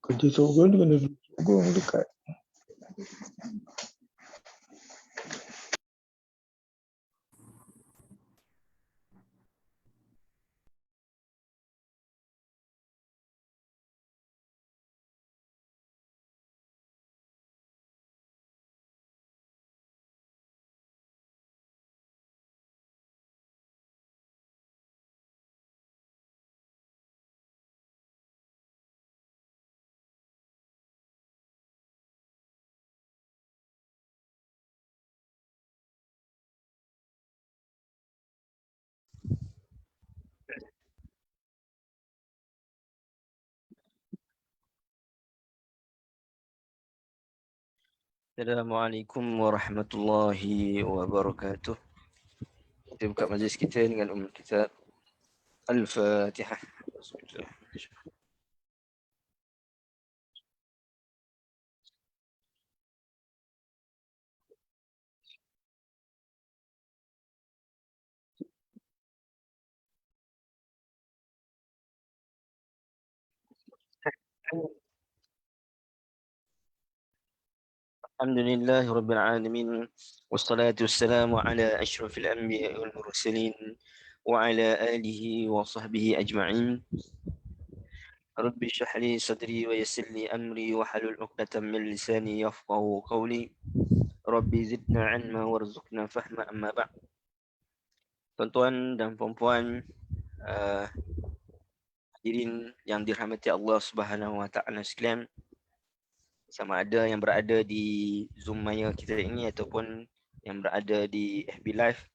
Kerja seorang dia kena duduk seorang dekat. Assalamualaikum warahmatullahi wabarakatuh. Kita buka majlis kita dengan Kitab Al-Fatihah. Alhamdulillahi Rabbil Alamin. Wassalatu wassalamu ala ashrafil anbiya wal mursalin wa ala alihi wa sahbihi ajma'in. Rabbi shrah li sadri wa yassir li amri wa halul 'uqdatam min lisani yafqahu qawli. Rabbi zidna 'ilma warzuqna fahma, amma ba'd. Tuan-tuan dan puan-puan, hadirin yang dirahmati Allah Subhanahu wa taala sekalian, sama ada yang berada di Zoom Maya kita ini ataupun yang berada di FB Live.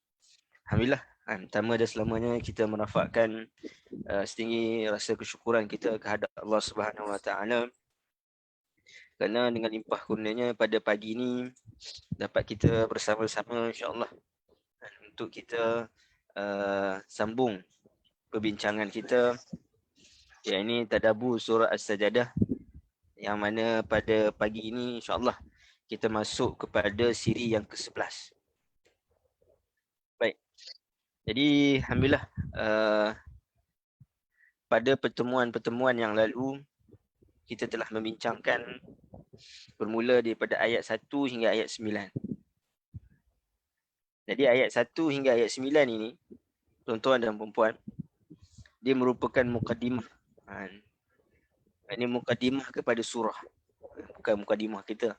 Alhamdulillah, pertama dan selamanya kita merafakkan setinggi rasa kesyukuran kita kehadap Allah Subhanahu wa taala kerana dengan limpah kurnianya pada pagi ini dapat kita bersama-sama insya-Allah untuk kita sambung perbincangan kita, iaitu tadabbur surah As-Sajdah, yang mana pada pagi ini insya-Allah kita masuk kepada siri yang ke-11. Baik. Jadi alhamdulillah, pada pertemuan-pertemuan yang lalu kita telah membincangkan bermula daripada ayat 1 hingga ayat 9. Jadi ayat 1 hingga ayat 9 ini, tuan-tuan dan puan-puan, dia merupakan mukadimah. Ini mukadimah kepada surah, bukan mukadimah kita.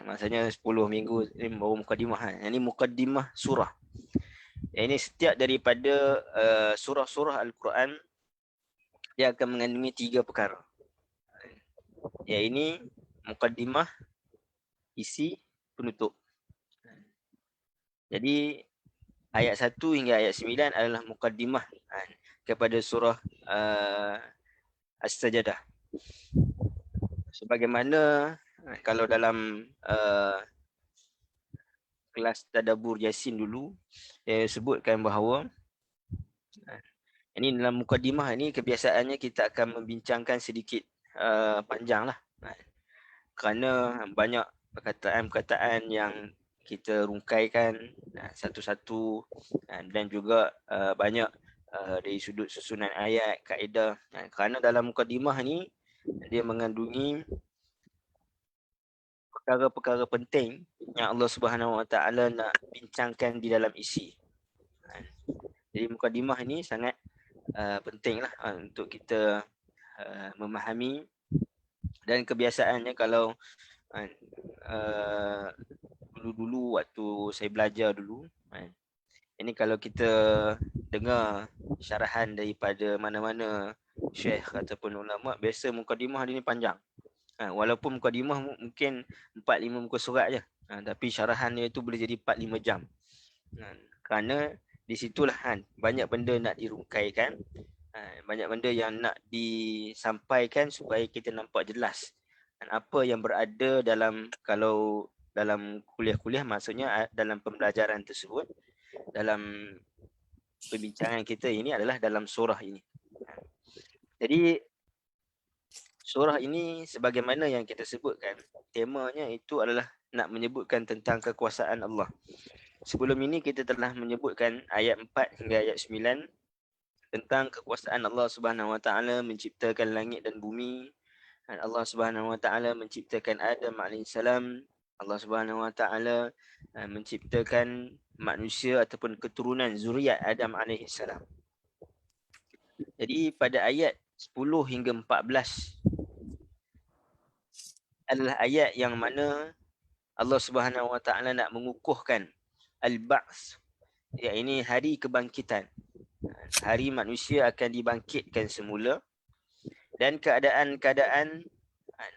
Maksudnya 10 minggu ini baru mukadimah. Ini mukadimah surah. Ini setiap daripada surah-surah Al-Quran dia akan mengandungi 3 perkara. Iaitu mukadimah, isi, penutup. Jadi ayat 1 hingga ayat 9 adalah mukadimah kepada surah As-Sajdah. Sebagaimana kalau dalam kelas tadabbur Yasin dulu, saya sebutkan bahawa ini dalam mukadimah ini kebiasaannya kita akan membincangkan sedikit panjang lah, kerana banyak perkataan-perkataan yang kita rungkaikan satu-satu, dan juga banyak dari sudut susunan ayat, kaedah. Kerana dalam mukadimah ni dia mengandungi perkara-perkara penting yang Allah Subhanahu Wa Taala nak bincangkan di dalam isi. Jadi mukadimah ni sangat pentinglah untuk kita memahami. Dan kebiasaannya kalau dulu-dulu waktu saya belajar dulu, ini kalau kita dengar syarahan daripada mana-mana syekh ataupun ulama, biasa mukadimah dia ni panjang. Walaupun mukadimah mungkin 4-5 muka surat je, tapi syarahan dia tu boleh jadi 4-5 jam. Kerana di situlah banyak benda nak dirungkaikan, banyak benda yang nak disampaikan supaya kita nampak jelas apa yang berada dalam, kalau dalam kuliah-kuliah maksudnya dalam pembelajaran tersebut, dalam perbincangan kita ini adalah dalam surah ini. Jadi surah ini sebagaimana yang kita sebutkan, temanya itu adalah nak menyebutkan tentang kekuasaan Allah. Sebelum ini kita telah menyebutkan ayat 4 hingga ayat 9 tentang kekuasaan Allah Subhanahu Wa Taala menciptakan langit dan bumi, Allah Subhanahu Wa Taala menciptakan Adam alaihissalam. Allah Subhanahu Wa Taala menciptakan manusia ataupun keturunan zuriat Adam alaihissalam. Jadi pada ayat 10 hingga 14 adalah ayat yang mana Allah Subhanahu Wa Taala nak mengukuhkan al-ba'ts, iaitu hari kebangkitan. Hari manusia akan dibangkitkan semula dan keadaan-keadaan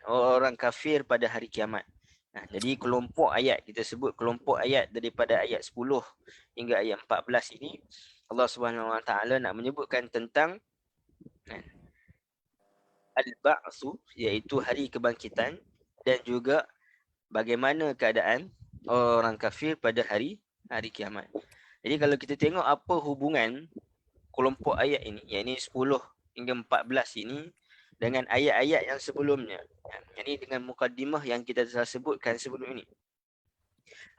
orang kafir pada hari kiamat. Jadi kelompok ayat, kita sebut kelompok ayat daripada ayat 10 hingga ayat 14 ini, Allah Subhanahu Wa Taala nak menyebutkan tentang al-ba'su, iaitu hari kebangkitan, dan juga bagaimana keadaan orang kafir pada hari kiamat. Jadi kalau kita tengok apa hubungan kelompok ayat ini, iaitu 10 hingga 14 ini dengan ayat-ayat yang sebelumnya, yakni dengan mukaddimah yang kita telah sebutkan sebelum ini.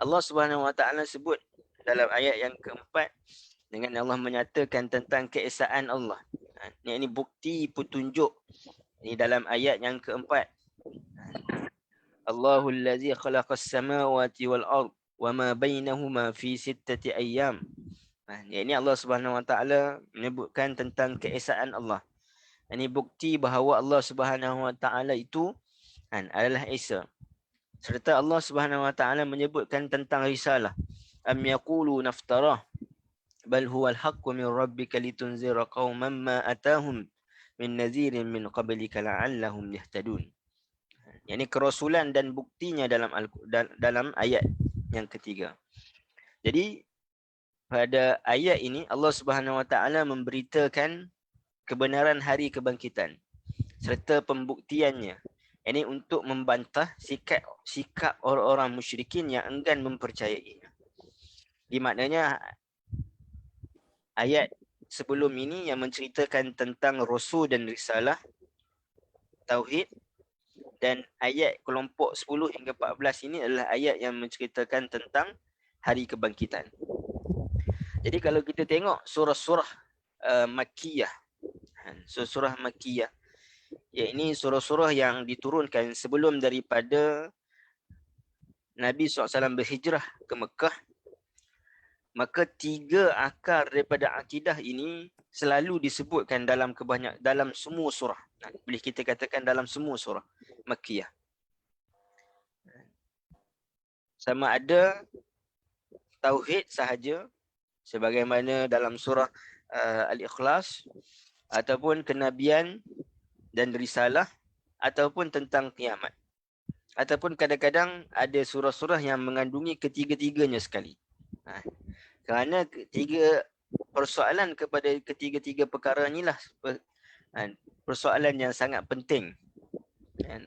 Allah Subhanahu Wa Taala sebut dalam ayat yang keempat dengan Allah menyatakan tentang keesaan Allah. Ini bukti petunjuk ini dalam ayat yang keempat. Allahul ladzi khalaqas samawati wal ard wa ma bainahuma fi sittati ayyam. Ini Allah Subhanahu Wa Taala menyebutkan tentang keesaan Allah. Ini bukti bahawa Allah Subhanahu Wa Taala itu adalah Esa. Serta Allah Subhanahu Wa Taala menyebutkan tentang risalah. Am yaqulu naftarah bal huwa al-haqqu min rabbika litunzira qauman ma atahum min nadhirin min qablika la'allahum yahtadun. Ini kerasulan dan buktinya dalam ayat yang ketiga. Jadi pada ayat ini Allah Subhanahu Wa Taala memberitakan kebenaran hari kebangkitan serta pembuktiannya. Ini untuk membantah sikap orang-orang musyrikin yang enggan mempercayainya. Di maknanya ayat sebelum ini yang menceritakan tentang rasul dan risalah, tauhid, dan ayat kelompok 10 hingga 14 ini adalah ayat yang menceritakan tentang hari kebangkitan. Jadi kalau kita tengok surah-surah Makkiyah, surah Makkiyah, iaitu surah-surah yang diturunkan sebelum daripada Nabi SAW berhijrah ke Mekah, maka 3 akar daripada akidah ini selalu disebutkan dalam semua surah. Boleh kita katakan dalam semua surah Makkiyah. Sama ada tauhid sahaja sebagaimana dalam surah Al-Ikhlas, ataupun kenabian dan risalah, ataupun tentang kiamat. Ataupun kadang-kadang ada surah-surah yang mengandungi ketiga-tiganya sekali. Kerana persoalan kepada ketiga-tiga perkara inilah persoalan yang sangat penting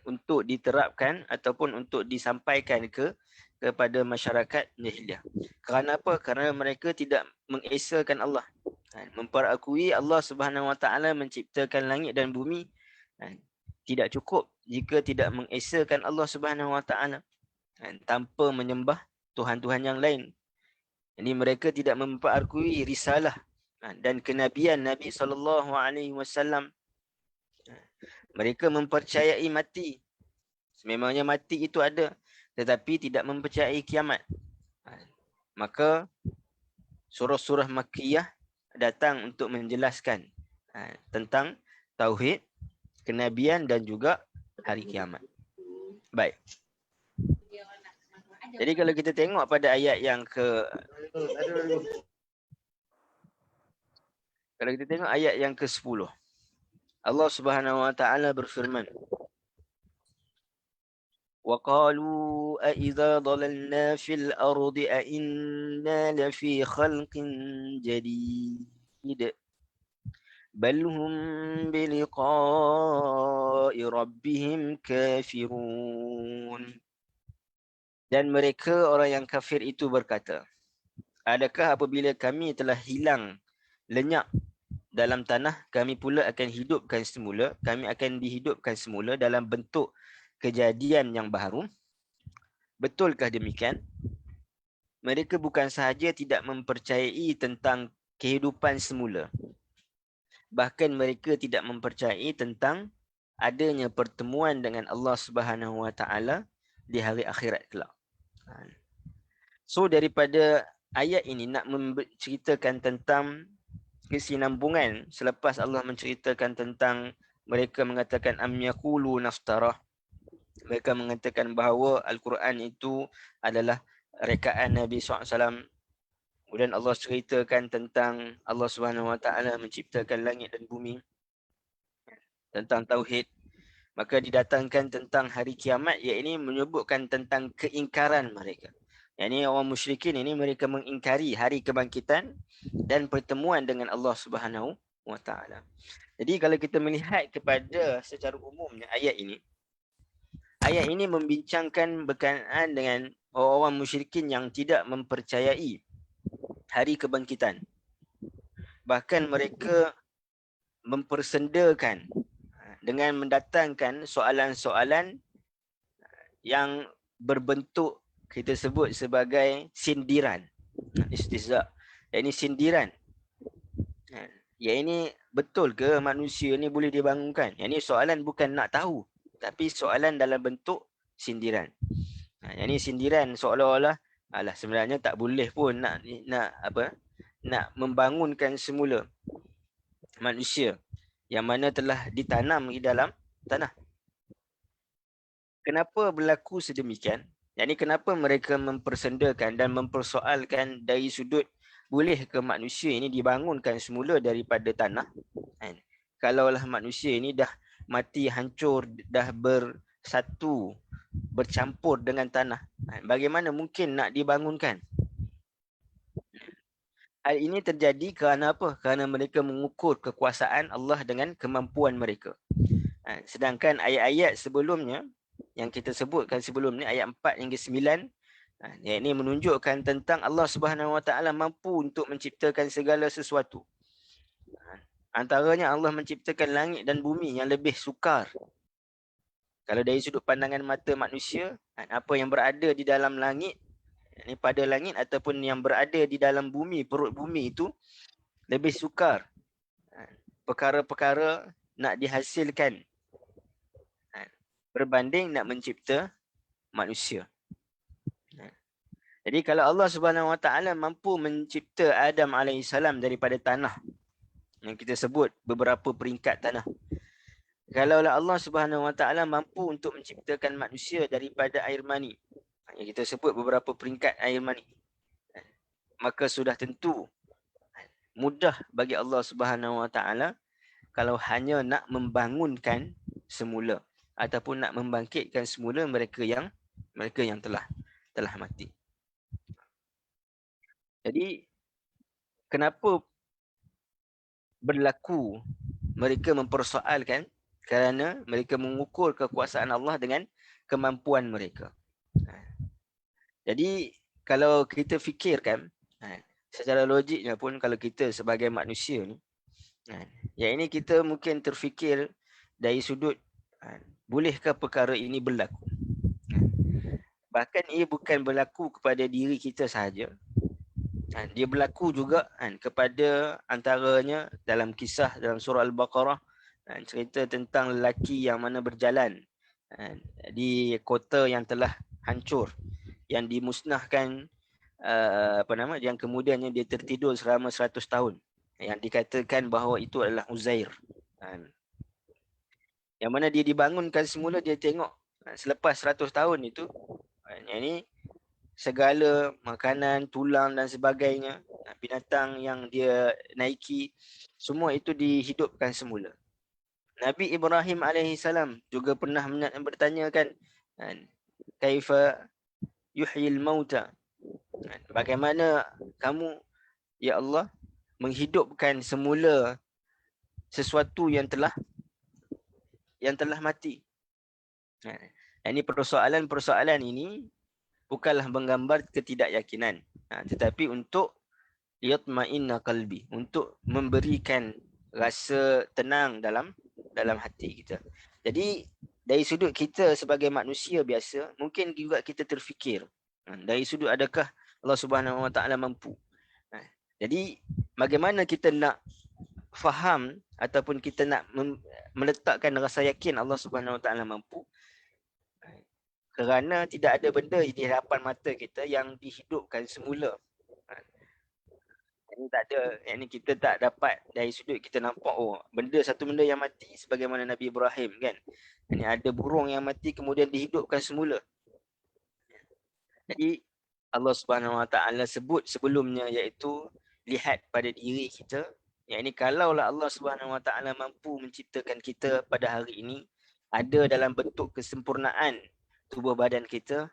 untuk diterapkan ataupun untuk disampaikan kepada masyarakat jahiliah. Kerana apa? Kerana mereka tidak mengesakan Allah. Memperakui Allah Subhanahu Wa Taala menciptakan langit dan bumi tidak cukup jika tidak mengesakan Allah Subhanahu Wa Taala tanpa menyembah tuhan-tuhan yang lain. Jadi mereka tidak memperakui risalah dan kenabian Nabi SAW. Mereka mempercayai mati. Sememangnya mati itu ada, tetapi tidak mempercayai kiamat. Maka surah-surah Makkiyah datang untuk menjelaskan tentang tauhid, kenabian dan juga hari kiamat. Baik. Jadi kalau kita tengok pada ayat yang ke-10, Allah Subhanahu Wa Taala berfirman, وَقَالُوا أَإِذَا ضَلَلْنَا فِي الْأَرْضِ أَإِنَّا لَفِي خَلْقٍ جَدِيدٍ بَلْ هُمْ بِلِقَاءِ رَبِّهِمْ كَافِرُونَ. Dan mereka orang yang kafir itu berkata, adakah apabila kami telah hilang, lenyap dalam tanah, kami pula akan hidupkan semula, kami akan dihidupkan semula dalam bentuk kejadian yang baru? Betulkah demikian? Mereka bukan sahaja tidak mempercayai tentang kehidupan semula, bahkan mereka tidak mempercayai tentang adanya pertemuan dengan Allah Subhanahu Wa Taala di hari akhirat kelak. So daripada ayat ini nak menceritakan tentang kesinambungan selepas Allah menceritakan tentang mereka mengatakan am yaqulu naftarah. Mereka mengatakan bahawa Al-Quran itu adalah rekaan Nabi SAW. Kemudian Allah ceritakan tentang Allah Subhanahu Wa Taala menciptakan langit dan bumi, tentang tauhid. Maka didatangkan tentang hari kiamat, iaitu menyebutkan tentang keingkaran mereka. Yang ini orang musyrikin ini mereka mengingkari hari kebangkitan dan pertemuan dengan Allah Subhanahu Wa Taala. Jadi kalau kita melihat kepada secara umumnya ayat ini membincangkan berkenaan dengan orang-orang musyrikin yang tidak mempercayai hari kebangkitan. Bahkan mereka mempersendakan dengan mendatangkan soalan-soalan yang berbentuk kita sebut sebagai sindiran. Istihza. Ini sindiran. Ya ini betul ke manusia ni boleh dibangunkan? Yang ini soalan bukan nak tahu, tapi soalan dalam bentuk sindiran. Yang ini sindiran seolah-olah alah sebenarnya tak boleh pun nak membangunkan semula manusia yang mana telah ditanam di dalam tanah. Kenapa berlaku sedemikian? Yang ini kenapa mereka mempersendakan dan mempersoalkan dari sudut boleh ke manusia ini dibangunkan semula daripada tanah? Kalaulah manusia ini dah mati hancur, dah bersatu, bercampur dengan tanah, bagaimana mungkin nak dibangunkan? Hal ini terjadi kerana apa? Kerana mereka mengukur kekuasaan Allah dengan kemampuan mereka. Sedangkan ayat-ayat sebelumnya yang kita sebutkan sebelum ni, ayat 4 hingga 9, yang ini menunjukkan tentang Allah Subhanahu Wa Taala mampu untuk menciptakan segala sesuatu. Antaranya Allah menciptakan langit dan bumi yang lebih sukar. Kalau dari sudut pandangan mata manusia, apa yang berada di dalam langit, ini pada langit ataupun yang berada di dalam bumi, perut bumi itu lebih sukar. Perkara-perkara nak dihasilkan berbanding nak mencipta manusia. Jadi kalau Allah Subhanahu Wa Taala mampu mencipta Adam alaihissalam daripada tanah, yang kita sebut beberapa peringkat tanah. Kalaulah Allah Subhanahu Wa Taala mampu untuk menciptakan manusia daripada air mani, yang kita sebut beberapa peringkat air mani, maka sudah tentu mudah bagi Allah Subhanahu Wa Taala kalau hanya nak membangunkan semula ataupun nak membangkitkan semula mereka yang telah mati. Jadi kenapa berlaku mereka mempersoalkan? Kerana mereka mengukur kekuasaan Allah dengan kemampuan mereka. Jadi kalau kita fikirkan secara logiknya pun, kalau kita sebagai manusia ni, yang ini kita mungkin terfikir dari sudut bolehkah perkara ini berlaku? Bahkan ia bukan berlaku kepada diri kita sahaja. Dia berlaku juga kepada antaranya dalam kisah dalam surah Al-Baqarah, cerita tentang lelaki yang mana berjalan di kota yang telah hancur, yang dimusnahkan, yang kemudiannya dia tertidur selama 100 tahun, yang dikatakan bahawa itu adalah Uzair. Yang mana dia dibangunkan semula, dia tengok selepas 100 tahun itu, yang ini segala makanan, tulang dan sebagainya, binatang yang dia naiki, semua itu dihidupkan semula. Nabi Ibrahim alaihissalam juga pernah bertanyakan, kaifa yuhyil mauta, bagaimana kamu ya Allah menghidupkan semula sesuatu yang telah mati. Ini persoalan ini bukanlah menggambar ketidakyakinan, tetapi untuk yatma'inna qalbi, untuk memberikan rasa tenang dalam hati kita. Jadi dari sudut kita sebagai manusia biasa, mungkin juga kita terfikir dari sudut adakah Allah Subhanahu Wa Taala mampu. Jadi bagaimana kita nak faham ataupun kita nak meletakkan rasa yakin Allah Subhanahu Wa Taala mampu, kerana tidak ada benda di hadapan mata kita yang dihidupkan semula. Ini tak ada, yang ni kita tak dapat dari sudut kita nampak satu benda yang mati sebagaimana Nabi Ibrahim kan. Ini ada burung yang mati kemudian dihidupkan semula. Jadi Allah Subhanahu Wa Taala sebut sebelumnya, iaitu lihat pada diri kita. Yang ini kalaulah Allah Subhanahu Wa Taala mampu menciptakan kita pada hari ini ada dalam bentuk kesempurnaan tubuh badan kita,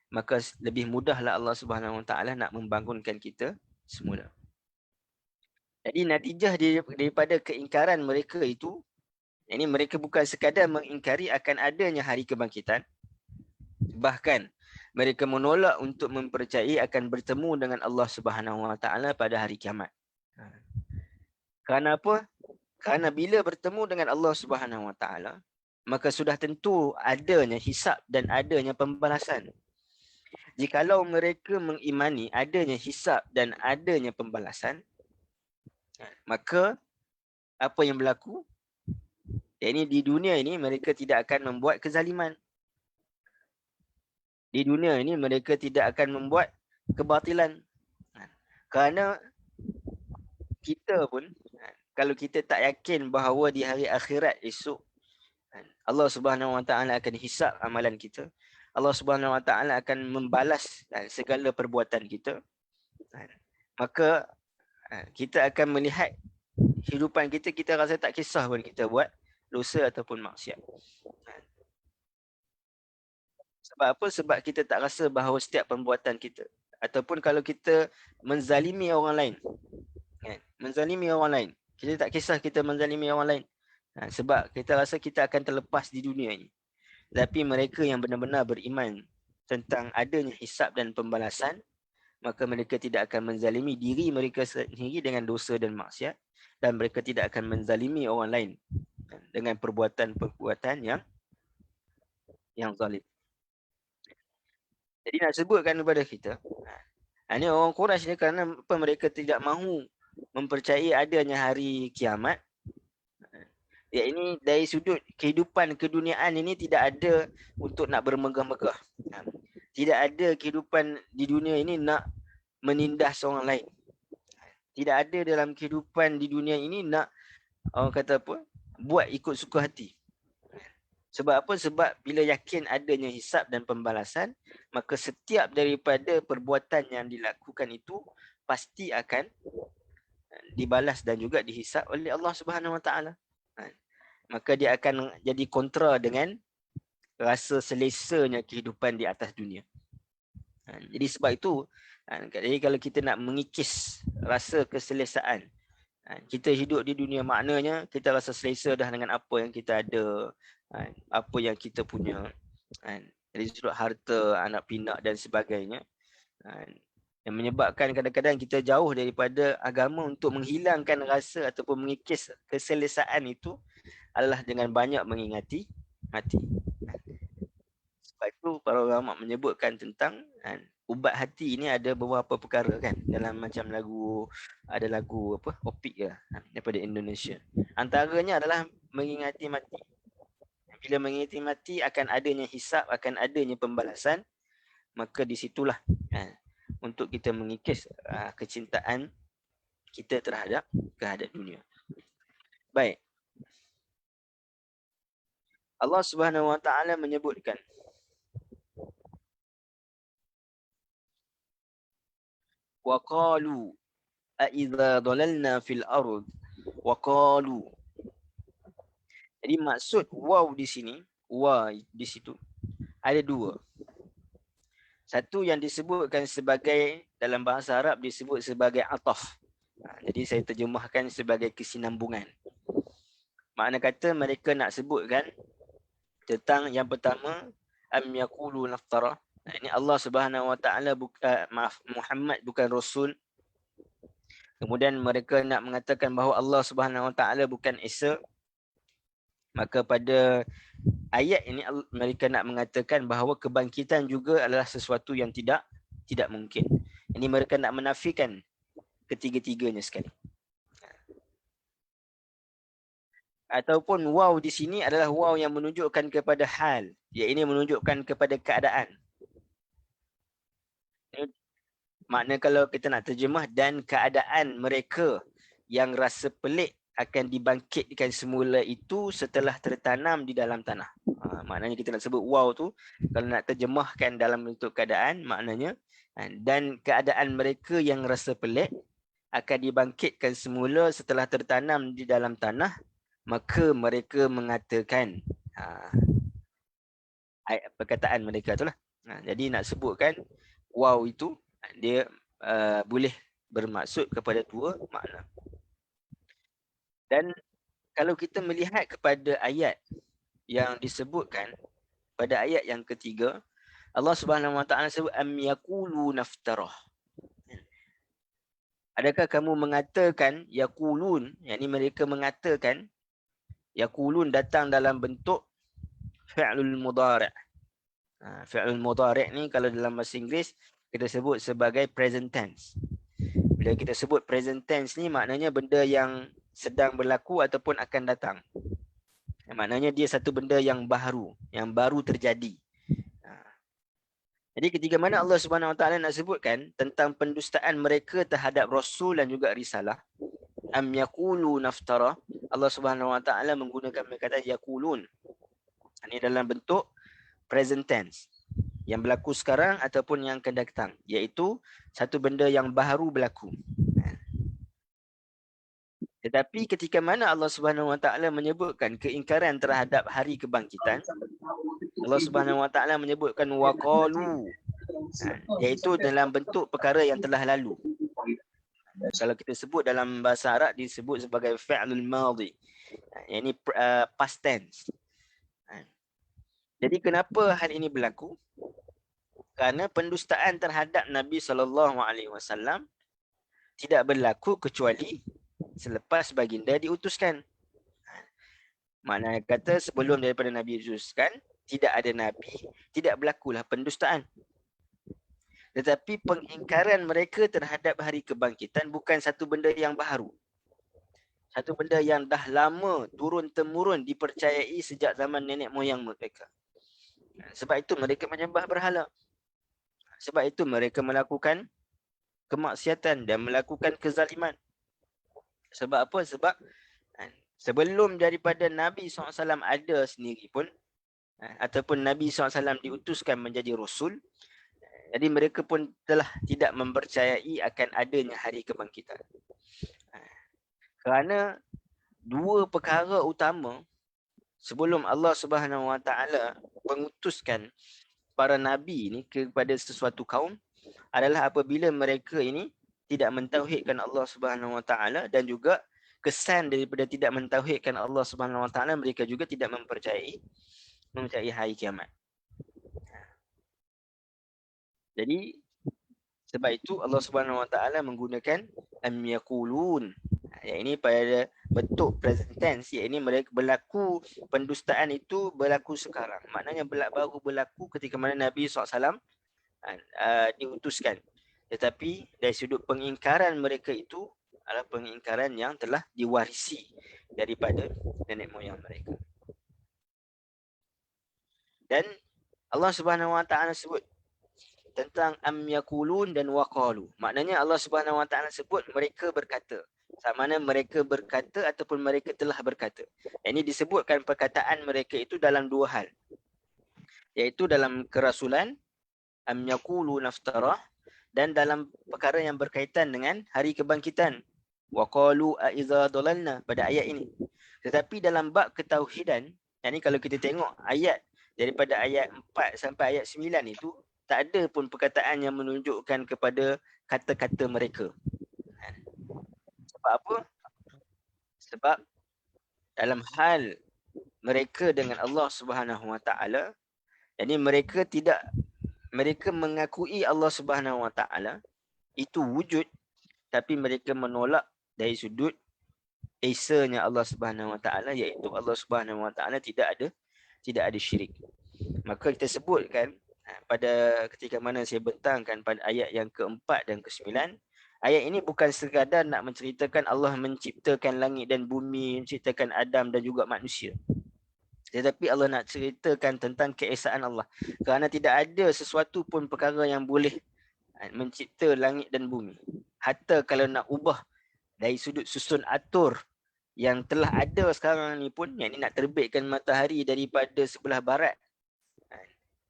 maka lebih mudahlah Allah Subhanahu Wa Taala nak membangunkan kita semula. Jadi natijah daripada keingkaran mereka itu, ini mereka bukan sekadar mengingkari akan adanya hari kebangkitan, bahkan mereka menolak untuk mempercayai akan bertemu dengan Allah Subhanahu Wa Taala pada hari kiamat. Kerana apa? Kerana bila bertemu dengan Allah Subhanahu Wa Taala, maka sudah tentu adanya hisab dan adanya pembalasan. Jikalau mereka mengimani adanya hisab dan adanya pembalasan, maka apa yang berlaku? Ini di dunia ini mereka tidak akan membuat kezaliman. Di dunia ini mereka tidak akan membuat kebatilan. Kerana kita pun, kalau kita tak yakin bahawa di hari akhirat esok Allah Subhanahu Wa Taala akan hisab amalan kita, Allah Subhanahu Wa Taala akan membalas segala perbuatan kita, maka kita akan melihat hidupan kita, kita rasa tak kisah pun kita buat dosa ataupun maksiat. Sebab apa? Sebab kita tak rasa bahawa setiap perbuatan kita, ataupun kalau kita menzalimi orang lain, menzalimi orang lain, kita tak kisah kita menzalimi orang lain, sebab kita rasa kita akan terlepas di dunia ini. Tapi mereka yang benar-benar beriman tentang adanya hisab dan pembalasan, maka mereka tidak akan menzalimi diri mereka sendiri dengan dosa dan maksiat, dan mereka tidak akan menzalimi orang lain dengan perbuatan-perbuatan yang zalim. Jadi nak sebutkan kepada kita, ini orang Quraisy ni kerana apa mereka tidak mahu mempercayai adanya hari kiamat. Ya, ini dari sudut kehidupan keduniaan ini tidak ada untuk nak bermegah-megah. Tidak ada kehidupan di dunia ini nak menindas orang lain. Tidak ada dalam kehidupan di dunia ini nak, orang kata apa, buat ikut suka hati. Sebab apa? Sebab bila yakin adanya hisab dan pembalasan, maka setiap daripada perbuatan yang dilakukan itu pasti akan dibalas dan juga dihisab oleh Allah Subhanahu Wa Taala. Maka dia akan jadi kontra dengan rasa selesanya kehidupan di atas dunia. Jadi sebab itu, jadi kalau kita nak mengikis rasa keselesaan, kita hidup di dunia, maknanya kita rasa selesa dah dengan apa yang kita ada, apa yang kita punya, dari sudut harta, anak pinak dan sebagainya, yang menyebabkan kadang-kadang kita jauh daripada agama untuk menghilangkan rasa ataupun mengikis keselesaan itu adalah dengan banyak mengingati hati. Sebab itu para ulama menyebutkan tentang ubat hati ini ada beberapa perkara kan, dalam macam lagu, ada lagu apa, Opik ke daripada Indonesia. Antaranya adalah mengingati mati. Bila mengingati mati akan adanya hisab, akan adanya pembalasan, maka disitulah untuk kita mengikis kecintaan kita terhadap dunia. Baik. Allah Subhanahu Wa Taala menyebutkan, wa qalu a idza dhalalna fil ard wa qalu. Jadi maksud waw di sini, wa di situ ada dua. Satu yang disebutkan sebagai, dalam bahasa Arab disebut sebagai ataf. Jadi saya terjemahkan sebagai kesinambungan. Makna kata mereka nak sebutkan tentang yang pertama, am yaqulu naftara. Ini Allah Subhanahu Wa Taala, Muhammad bukan rasul. Kemudian mereka nak mengatakan bahawa Allah Subhanahu Wa Taala bukan Isa. Maka pada ayat ini mereka nak mengatakan bahawa kebangkitan juga adalah sesuatu yang tidak mungkin. Ini mereka nak menafikan ketiga-tiganya sekali. Ataupun waw di sini adalah waw yang menunjukkan kepada hal. Ia ini menunjukkan kepada keadaan. Makna kalau kita nak terjemah, dan keadaan mereka yang rasa pelik akan dibangkitkan semula itu setelah tertanam di dalam tanah. Maknanya kita nak sebut waw tu, kalau nak terjemahkan dalam bentuk keadaan, maknanya dan keadaan mereka yang rasa pelik akan dibangkitkan semula setelah tertanam di dalam tanah, maka mereka mengatakan, perkataan mereka itulah. Jadi nak sebutkan waw itu dia boleh bermaksud kepada dua makna. Dan kalau kita melihat kepada ayat yang disebutkan pada ayat yang ketiga, Allah Subhanahu Wa Taala sebut am yaqulu naftarah. Adakah kamu mengatakan yaqulun, yakni mereka mengatakan, yaqulun datang dalam bentuk fi'lul mudhari'. Fi'lul mudhari' ni kalau dalam bahasa Inggeris kita sebut sebagai present tense. Bila kita sebut present tense ni maknanya benda yang sedang berlaku ataupun akan datang. Maknanya dia satu benda yang baru terjadi. Jadi ketika mana Allah Subhanahu Wa Taala nak sebutkan tentang pendustaan mereka terhadap Rasul dan juga risalah, am yaqulu naftara, Allah Subhanahu Wa Taala menggunakan perkataan yaqulun. Ini dalam bentuk present tense, yang berlaku sekarang ataupun yang akan datang, iaitu satu benda yang baru berlaku. Tetapi ketika mana Allah Subhanahu Wa Taala menyebutkan keingkaran terhadap hari kebangkitan, Allah Subhanahu Wa Taala menyebutkan waqalu, iaitu dalam bentuk perkara yang telah lalu. Kalau kita sebut dalam bahasa Arab disebut sebagai fi'lul madhi, yakni past tense. Jadi kenapa hal ini berlaku? Kerana pendustaan terhadap Nabi SAW tidak berlaku kecuali selepas baginda diutuskan. Maknanya kata sebelum daripada Nabi diutuskan, tidak ada Nabi, tidak berlakulah pendustaan. Tetapi pengingkaran mereka terhadap hari kebangkitan bukan satu benda yang baru. Satu benda yang dah lama turun-temurun dipercayai sejak zaman nenek moyang mereka. Sebab itu mereka menyembah berhala. Sebab itu mereka melakukan kemaksiatan dan melakukan kezaliman. Sebab apa? Sebab sebelum daripada Nabi SAW ada sendiri pun, ataupun Nabi SAW diutuskan menjadi Rasul, jadi mereka pun telah tidak mempercayai akan adanya hari kebangkitan. Kerana dua perkara utama sebelum Allah Subhanahu Wa Taala mengutuskan para nabi ini kepada sesuatu kaum adalah apabila mereka ini tidak mentauhidkan Allah Subhanahu Wa Taala, dan juga kesan daripada tidak mentauhidkan Allah Subhanahu Wa Taala, mereka juga tidak mempercayai hari kiamat. Jadi sebab itu Allah Subhanahu Wa Taala menggunakan am yaqulun. Yang ini pada bentuk present tense, iaitu mereka berlaku, pendustaan itu berlaku sekarang. Maknanya baru berlaku ketika mana Nabi SAW diutuskan. Tetapi dari sudut pengingkaran mereka itu adalah pengingkaran yang telah diwarisi daripada nenek moyang mereka. Dan Allah Subhanahu Wa Taala sebut tentang am yaqulun dan waqalu. Maknanya Allah Subhanahu Wa Taala sebut mereka berkata. Sama mana mereka berkata ataupun mereka telah berkata. Ini disebutkan perkataan mereka itu dalam dua hal. Iaitu dalam kerasulan, am yaqulu naftarah, dan dalam perkara yang berkaitan dengan hari kebangkitan. Waqalu a iza dalalna, pada ayat ini. Tetapi dalam bab ketauhidan, yang ini kalau kita tengok ayat daripada ayat 4 sampai ayat 9 itu, tak ada pun perkataan yang menunjukkan kepada kata-kata mereka. Sebab apa? Sebab dalam hal mereka dengan Allah Subhanahu Wa Taala, jadi mereka mengakui Allah Subhanahu Wa Taala itu wujud, tapi mereka menolak dari sudut esanya Allah Subhanahu Wa Taala, iaitu Allah Subhanahu Wa Taala tidak ada syirik. Maka kita sebutkan pada ketika mana saya bentangkan pada ayat yang keempat dan ke-9, Ayat ini bukan sekadar nak menceritakan Allah menciptakan langit dan bumi, menciptakan Adam dan juga manusia. Tetapi Allah nak ceritakan tentang keesaan Allah. Kerana tidak ada sesuatu pun perkara yang boleh mencipta langit dan bumi. Hatta kalau nak ubah dari sudut susun atur yang telah ada sekarang ni pun, yang ni nak terbitkan matahari daripada sebelah barat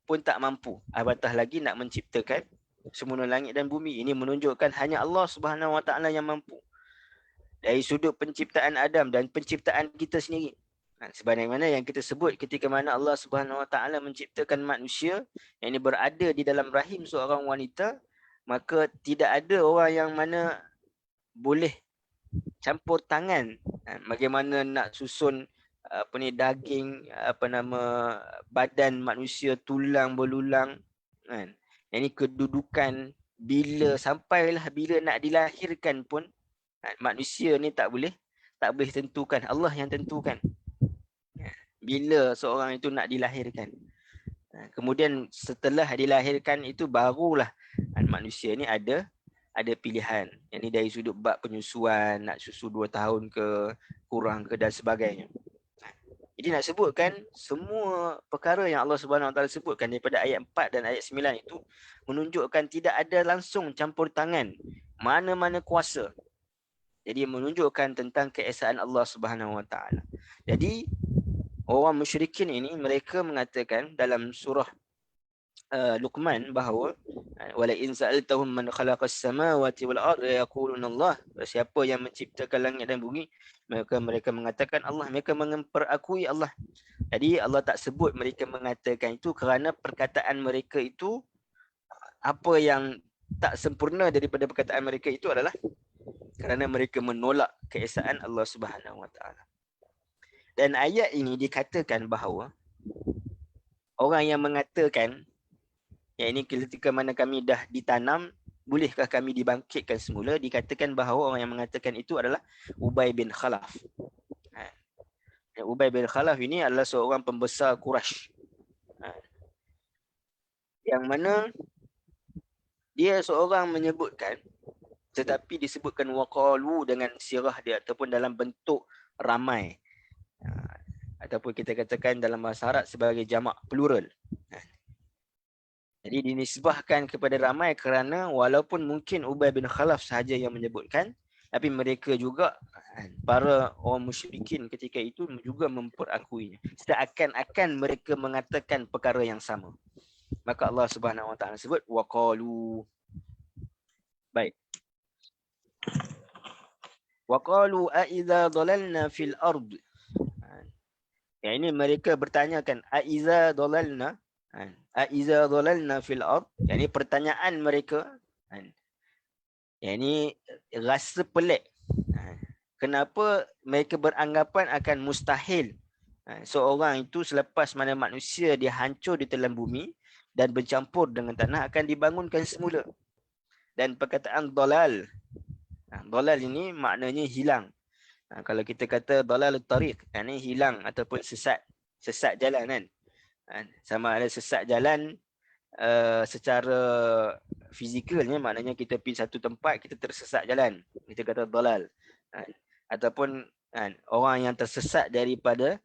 pun tak mampu. Apatah lagi nak menciptakan semula langit dan bumi. Ini menunjukkan hanya Allah Subhanahu Wa Taala yang mampu. Dari sudut penciptaan Adam dan penciptaan kita sendiri. Sebagaimana yang kita sebut ketika mana Allah Subhanahu Wa Taala menciptakan manusia yang ini berada di dalam rahim seorang wanita, maka tidak ada orang yang mana boleh campur tangan bagaimana nak susun daging, badan manusia, tulang belulang kan. Ini kedudukan sampailah bila nak dilahirkan pun manusia ni tak boleh tentukan, Allah yang tentukan bila seorang itu nak dilahirkan. Kemudian setelah dilahirkan itu barulah manusia ni ada pilihan. Yang ni dari sudut bab penyusuan, nak susu 2 tahun ke, kurang ke dan sebagainya. Jadi nak sebutkan semua perkara yang Allah Subhanahu Wa Taala sebutkan daripada ayat 4 dan ayat 9 itu menunjukkan tidak ada langsung campur tangan mana-mana kuasa. Jadi menunjukkan tentang keesaan Allah Subhanahu Wa Taala. Jadi orang musyrikin ini mereka mengatakan dalam surah Luqman bahawa wala in sa'altahum man khalaqas samawati wal ardi yaquluna Allah, siapa yang menciptakan langit dan bumi, maka mereka mengatakan Allah, mereka memperakui Allah. Jadi Allah tak sebut mereka mengatakan itu kerana perkataan mereka itu apa yang tak sempurna daripada perkataan mereka itu adalah kerana mereka menolak keesaan Allah Subhanahu Wa Taala. Dan ayat ini dikatakan bahawa orang yang mengatakan yang ini ketika mana kami dah ditanam, bolehkah kami dibangkitkan semula, dikatakan bahawa orang yang mengatakan itu adalah Ubay bin Khalaf. Ubay bin Khalaf ini adalah seorang pembesar Quraisy. Yang mana dia seorang menyebutkan, tetapi disebutkan waqalu dengan sirah dia ataupun dalam bentuk ramai. Ataupun kita katakan dalam bahasa Arab sebagai jamak, plural. Jadi dinisbahkan kepada ramai kerana walaupun mungkin Ubay bin Khalaf sahaja yang menyebutkan, tapi mereka juga para orang musyrikin ketika itu juga memperakuinya. Seakan-akan mereka mengatakan perkara yang sama. Maka Allah Subhanahu Wa Taala sebut waqalu. Baik. Waqalu a idza dhalalna fil ard. Yang ini mereka bertanyakan a idza dhalalna, aiza dhalalna fil ard, yakni pertanyaan mereka yakni rasa pelik. Kenapa mereka beranggapan akan mustahil seorang itu selepas mana manusia dia hancur di telan bumi dan bercampur dengan tanah akan dibangunkan semula. Dan perkataan dhalal, dhalal ini maknanya hilang. Kalau kita kata dhalal tariq, yakni hilang ataupun sesat jalan kan. Sama ada sesat jalan secara fizikalnya, maknanya kita pergi satu tempat kita tersesat jalan, kita kata dhalal. Ataupun orang yang tersesat daripada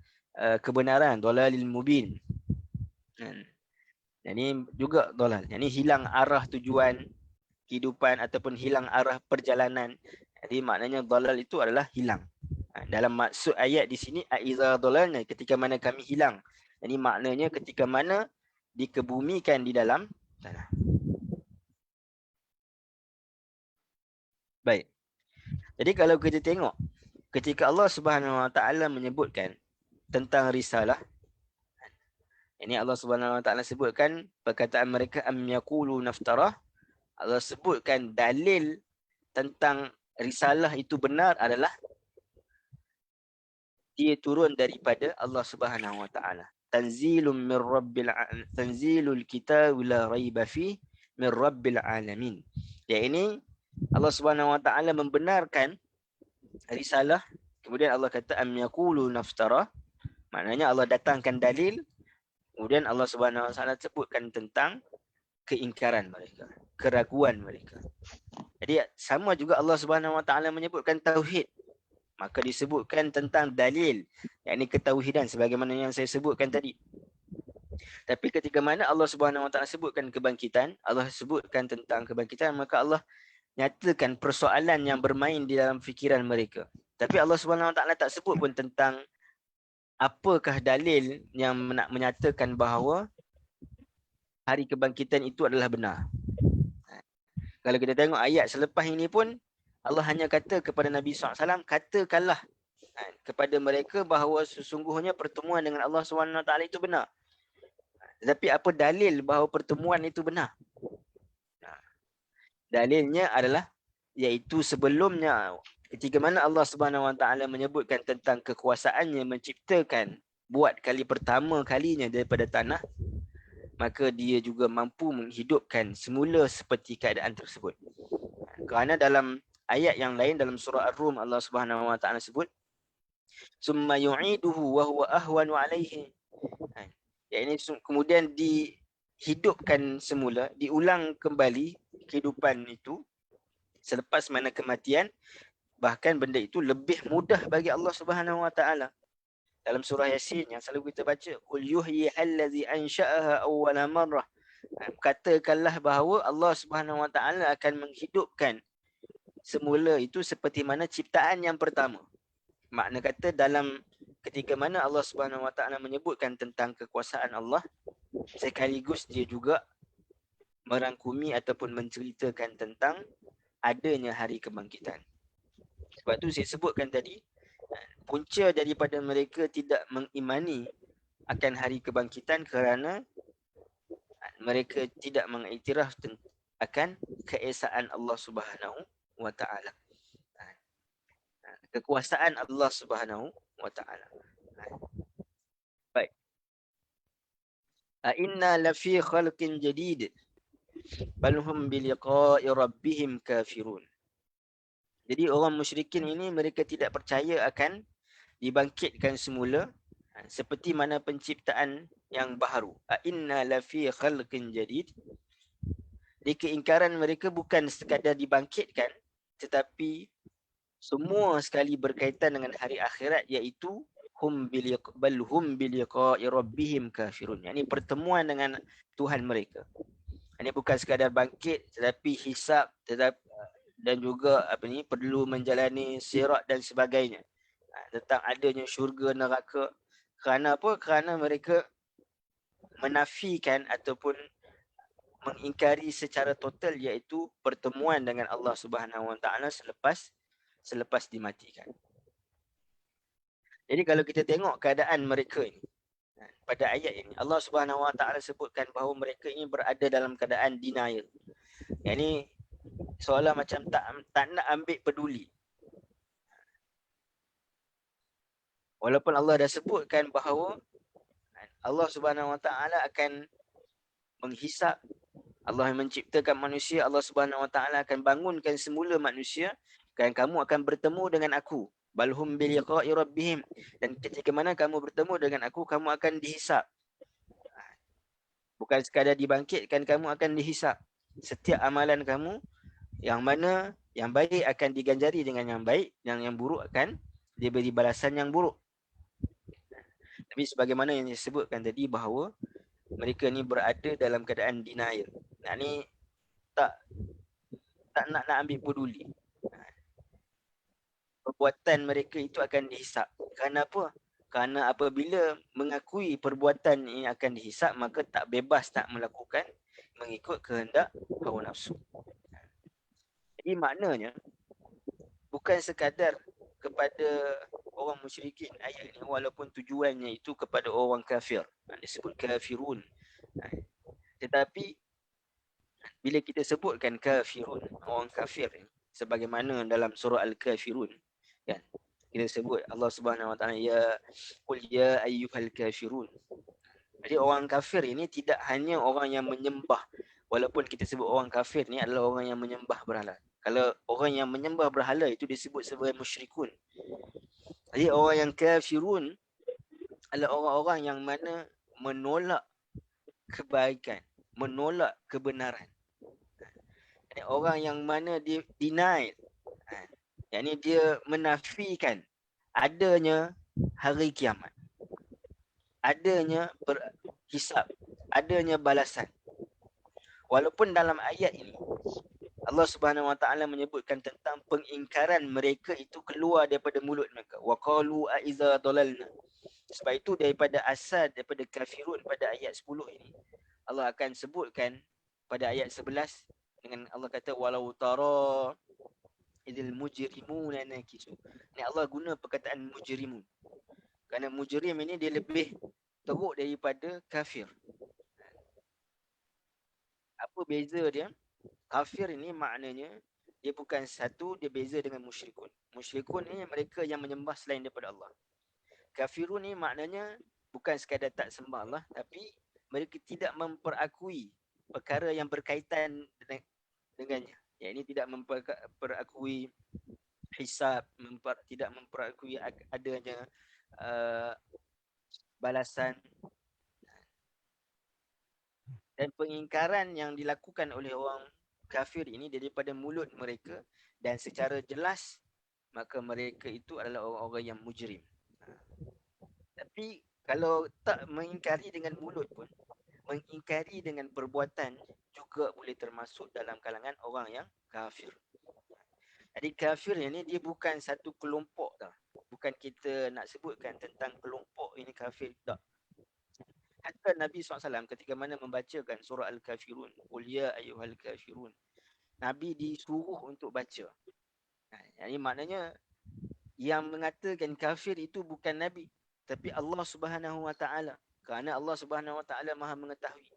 kebenaran, dhalalil mubin. Ini juga dhalal, ini hilang arah tujuan kehidupan ataupun hilang arah perjalanan. Jadi maknanya dhalal itu adalah hilang. Dalam maksud ayat di sini aiza dhalalna, ketika mana kami hilang. Ini maknanya ketika mana dikebumikan di dalam tanah. Baik. Jadi kalau kita tengok ketika Allah Subhanahu Wa Taala menyebutkan tentang risalah, ini Allah Subhanahu Wa Taala sebutkan perkataan mereka am yaqulu naftarah. Allah sebutkan dalil tentang risalah itu benar adalah dia turun daripada Allah Subhanahu Wa Taala. Tanzilul kitab la raiba fi min rabbil alamin. Ya, ini Allah Subhanahu Wa Taala membenarkan risalah. Kemudian Allah kata am yaqulu naftara. Maknanya Allah datangkan dalil. Kemudian Allah Subhanahu Wa Taala sebutkan tentang keingkaran mereka, keraguan mereka. Jadi sama juga Allah Subhanahu Wa Taala menyebutkan tauhid, maka disebutkan tentang dalil, yakni ketauhidan sebagaimana yang saya sebutkan tadi. Tapi ketika mana Allah Subhanahu Wa Taala sebutkan kebangkitan, Allah sebutkan tentang kebangkitan, maka Allah nyatakan persoalan yang bermain di dalam fikiran mereka. Tapi Allah Subhanahu Wa Taala tak sebut pun tentang apakah dalil yang nak menyatakan bahawa hari kebangkitan itu adalah benar. Kalau kita tengok ayat selepas ini pun, Allah hanya kata kepada Nabi SAW, katakanlah kepada mereka bahawa sesungguhnya pertemuan dengan Allah SWT itu benar. Tetapi apa dalil bahawa pertemuan itu benar? Dalilnya adalah, iaitu sebelumnya ketika mana Allah SWT menyebutkan tentang kekuasaannya menciptakan buat kali pertama kalinya daripada tanah, maka dia juga mampu menghidupkan semula seperti keadaan tersebut. Kerana dalam ayat yang lain dalam surah Ar-Rum, Allah Subhanahu Wa Taala sebut, summa yu'iduhu wa huwa ahwanu alaihi. Ini kemudian dihidupkan semula, diulang kembali kehidupan itu selepas mana kematian, bahkan benda itu lebih mudah bagi Allah Subhanahu Wa Taala. Dalam surah Yasin yang selalu kita baca, qul yuhyi allazi ansha'aha awwala marrah. Katakanlah bahawa Allah Subhanahu Wa Taala akan menghidupkan semula itu seperti mana ciptaan yang pertama. Makna kata dalam ketika mana Allah Subhanahu Wa Taala menyebutkan tentang kekuasaan Allah, sekaligus dia juga merangkumi ataupun menceritakan tentang adanya hari kebangkitan. Sebab tu saya sebutkan tadi, punca daripada mereka tidak mengimani akan hari kebangkitan kerana mereka tidak mengiktiraf akan keesaan Allah Subhanahu Wa Taala, kekuasaan Allah Subhanahu Wa Taala. Baik. Inna lafi khalqin jadid bal hum biliqa'i rabbihim kafirun. Jadi orang musyrikin ini mereka tidak percaya akan dibangkitkan semula seperti mana penciptaan yang baharu. Inna lafi khalqin jadid. Jadi keingkaran mereka bukan sekadar dibangkitkan, tetapi semua sekali berkaitan dengan hari akhirat, iaitu hum biliqa'i rabbihim kafirun. Ini pertemuan dengan Tuhan mereka. Ini bukan sekadar bangkit, tetapi hisab, dan juga perlu menjalani sirat dan sebagainya. Tentang adanya syurga neraka. Kerana apa? Kerana mereka menafikan ataupun mengingkari secara total, iaitu pertemuan dengan Allah Subhanahu Wa Taala selepas dimatikan. Jadi kalau kita tengok keadaan mereka ini pada ayat ini, Allah Subhanahu Wa Taala sebutkan bahawa mereka ini berada dalam keadaan denial. Yang seolah macam tak nak ambil peduli. Walaupun Allah dah sebutkan bahawa Allah Subhanahu Wa Taala akan menghisap, Allah yang menciptakan manusia, Allah Subhanahu Wa Taala akan bangunkan semula manusia, dan kamu akan bertemu dengan aku. Balhum biliqa'i rabbihim. Dan ketika mana kamu bertemu dengan aku, kamu akan dihisap. Bukan sekadar dibangkitkan, kamu akan dihisap. Setiap amalan kamu, yang mana yang baik akan diganjari dengan yang baik, yang buruk akan diberi balasan yang buruk. Tapi sebagaimana yang disebutkan tadi bahawa mereka ni berada dalam keadaan denial. Ni tak nak ambil peduli. Perbuatan mereka itu akan dihisap. Kerana apa? Kerana apabila mengakui perbuatan ini akan dihisap, maka tak bebas tak melakukan mengikut kehendak hawa nafsu. Jadi maknanya bukan sekadar kepada orang musyrikin ayat ini, walaupun tujuannya itu kepada orang kafir, disebut kafirun. Tetapi bila kita sebutkan kafirun, orang kafir ini, sebagaimana dalam surah Al-Kafirun, kan, kita sebut Allah Subhanahu Wa Taala, ya qul ya ayyuhal kafirun. Jadi orang kafir ini tidak hanya orang yang menyembah, walaupun kita sebut orang kafir ni adalah orang yang menyembah berhala. Kalau orang yang menyembah berhala itu disebut sebagai musyrikun. Jadi orang yang kafirun adalah orang-orang yang mana menolak kebaikan, menolak kebenaran. Orang yang mana dia deny, yang ni dia menafikan adanya hari kiamat, adanya hisab, adanya balasan. Walaupun dalam ayat ini Allah Subhanahu Wa Taala menyebutkan tentang pengingkaran mereka itu keluar daripada mulut mereka. Wa qalu a iza dalalna. Sebab itu daripada asal daripada kafirun pada ayat 10 ini Allah akan sebutkan pada ayat 11 dengan Allah kata walau tara idil mujrimuna nakisu. Ni Allah guna perkataan mujrimun. Kerana mujrim ini dia lebih teruk daripada kafir. Apa beza dia? Kafir ini maknanya dia bukan satu, dia beza dengan musyrikun. Musyrikun ini mereka yang menyembah selain daripada Allah. Kafirun ni maknanya bukan sekadar tak sembah Allah, tapi mereka tidak memperakui perkara yang berkaitan dengannya. Ya, ini tidak memperakui hisab, tidak memperakui adanya balasan. Dan pengingkaran yang dilakukan oleh orang kafir ini daripada mulut mereka dan secara jelas, maka mereka itu adalah orang-orang yang mujrim. Tapi kalau tak mengingkari dengan mulut pun, mengingkari dengan perbuatan juga boleh termasuk dalam kalangan orang yang kafir. Jadi kafir ini dia bukan satu kelompok dah. Bukan kita nak sebutkan tentang kelompok ini kafir, tak. Hatta Nabi SAW ketika mana membacakan surah Al-Kafirun, Qul ya ayyuhal kafirun, Nabi disuruh untuk baca. Ini maknanya yang mengatakan kafir itu bukan Nabi, tapi Allah Subhanahu Wa Taala. Kerana Allah Subhanahu Wa Taala Maha mengetahui.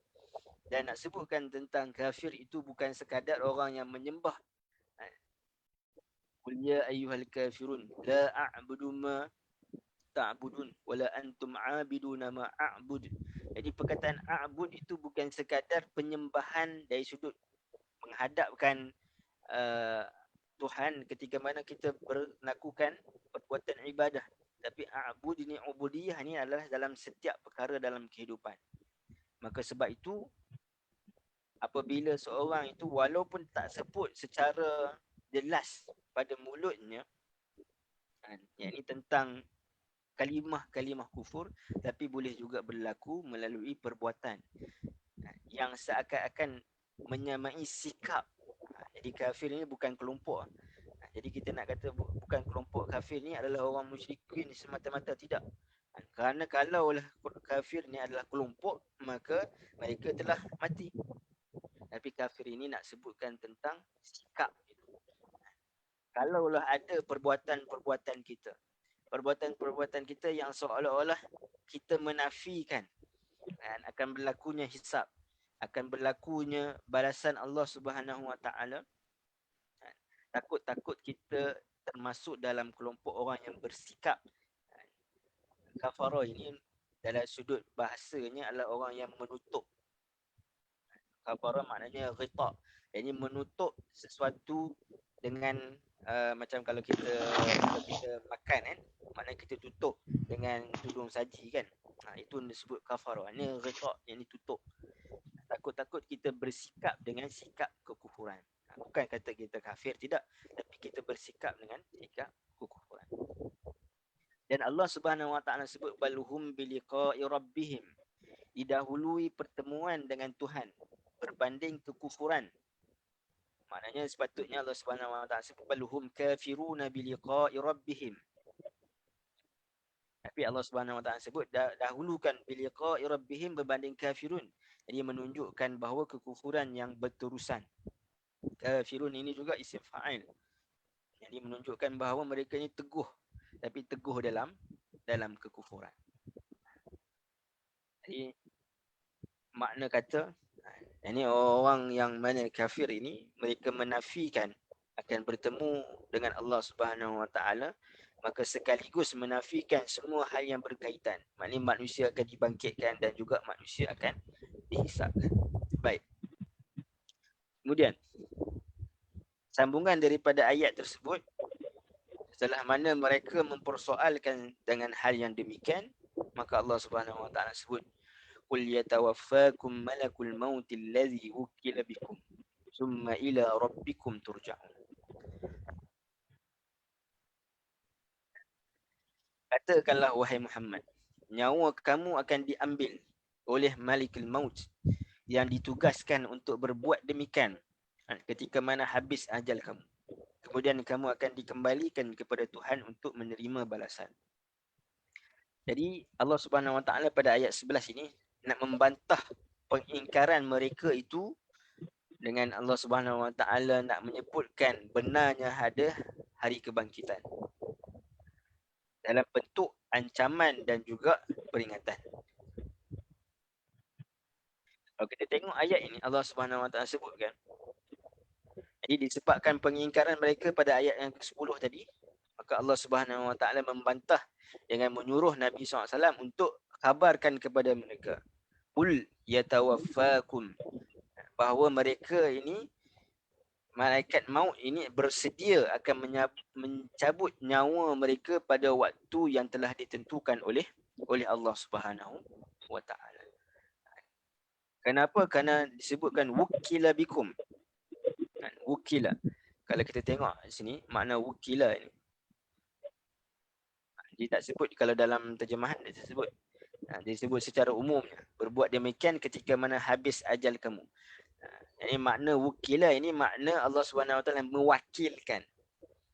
Dan nak sebutkan tentang kafir itu bukan sekadar orang yang menyembah. Qul ya ayyuhal kafirun la a'budu ma ta'budun wala antum 'abiduna ma a'bud. Jadi perkataan a'bud itu bukan sekadar penyembahan dari sudut menghadapkan Tuhan ketika mana kita melakukan perbuatan ibadah. Tapi a'bud ini, ubudiyah ni adalah dalam setiap perkara dalam kehidupan. Maka sebab itu apabila seorang itu walaupun tak sebut secara jelas pada mulutnya, yang ini tentang kalimah-kalimah kufur, tapi boleh juga berlaku melalui perbuatan yang seakan-akan menyamai sikap. Jadi kafir ini bukan kelompok. Jadi kita nak kata bukan kelompok kafir ni adalah orang musyrikin semata-mata, tidak. Kerana kalaulah kafir ni adalah kelompok, maka mereka telah mati. Tapi kafir ini nak sebutkan tentang sikap itu. Kalaulah ada perbuatan-perbuatan kita, perbuatan-perbuatan kita yang seolah-olah kita menafikan akan berlakunya hisab, akan berlakunya balasan Allah Subhanahu Wa Taala, takut-takut kita termasuk dalam kelompok orang yang bersikap kafara. Ini dalam sudut bahasanya adalah orang yang menutup. Kafara maknanya ghita, ini menutup sesuatu dengan macam kalau kita makan kan, maknanya kita tutup dengan tudung saji kan. Itu disebut kafara. Ini ghita, yang ditutup. Takut-takut kita bersikap dengan sikap kekufuran. Bukan kata kita kafir, tidak, tapi kita bersikap dengan sikap kekufuran. Dan Allah Subhanahu Wa Taala sebut balhum biliqa'i rabbihim, didahului pertemuan dengan Tuhan berbanding kekufuran. Maknanya sepatutnya Allah Subhanahu Wa Taala sebut balhum kafiruna biliqa'i rabbihim. Tapi Allah Subhanahu Wa Taala sebut dahulukan biliqa'i rabbihim berbanding kafirun. Jadi menunjukkan bahawa kekufuran yang berterusan. Kafirun ini juga isim fa'il. Jadi menunjukkan bahawa mereka ini teguh, tapi teguh dalam kekufuran. Jadi makna kata ini orang yang mana kafir ini, mereka menafikan akan bertemu dengan Allah Subhanahu Wa Taala, maka sekaligus menafikan semua hal yang berkaitan. Maknanya manusia akan dibangkitkan dan juga manusia akan dihisabkan. Baik. Kemudian sambungan daripada ayat tersebut, setelah mana mereka mempersoalkan dengan hal yang demikian, maka Allah Subhanahu Wa Taala sebut qul yatawaffakum malakul maut allazi wukila bikum. Summa ila rabbikum turja'un. Katakanlah wahai Muhammad, nyawa kamu akan diambil oleh Malikul Maut yang ditugaskan untuk berbuat demikian ketika mana habis ajal kamu. Kemudian kamu akan dikembalikan kepada Tuhan untuk menerima balasan. Jadi Allah Subhanahu Wa Taala pada ayat 11 ini nak membantah pengingkaran mereka itu dengan Allah Subhanahu Wa Taala nak menyebutkan benarnya ada hari kebangkitan dalam bentuk ancaman dan juga peringatan. Kalau kita tengok ayat ini Allah Subhanahu Wa Taala sebutkan, jadi disebabkan pengingkaran mereka pada ayat yang ke-10 tadi, maka Allah Subhanahu Wa Taala membantah dengan menyuruh Nabi SAW untuk kabarkan kepada mereka, qul yatawaffakum, bahawa mereka ini, malaikat maut ini bersedia akan mencabut nyawa mereka pada waktu yang telah ditentukan oleh Allah Subhanahu Wa Taala. Kenapa? Kerana disebutkan wukila bikum. Wukila. Kalau kita tengok di sini makna wukila ini, dia tak sebut kalau dalam terjemahan dia sebut. Dia sebut secara umumnya, berbuat demikian ketika mana habis ajal kamu. Ini makna wukila ini makna Allah Subhanahu Wa Taala mewakilkan.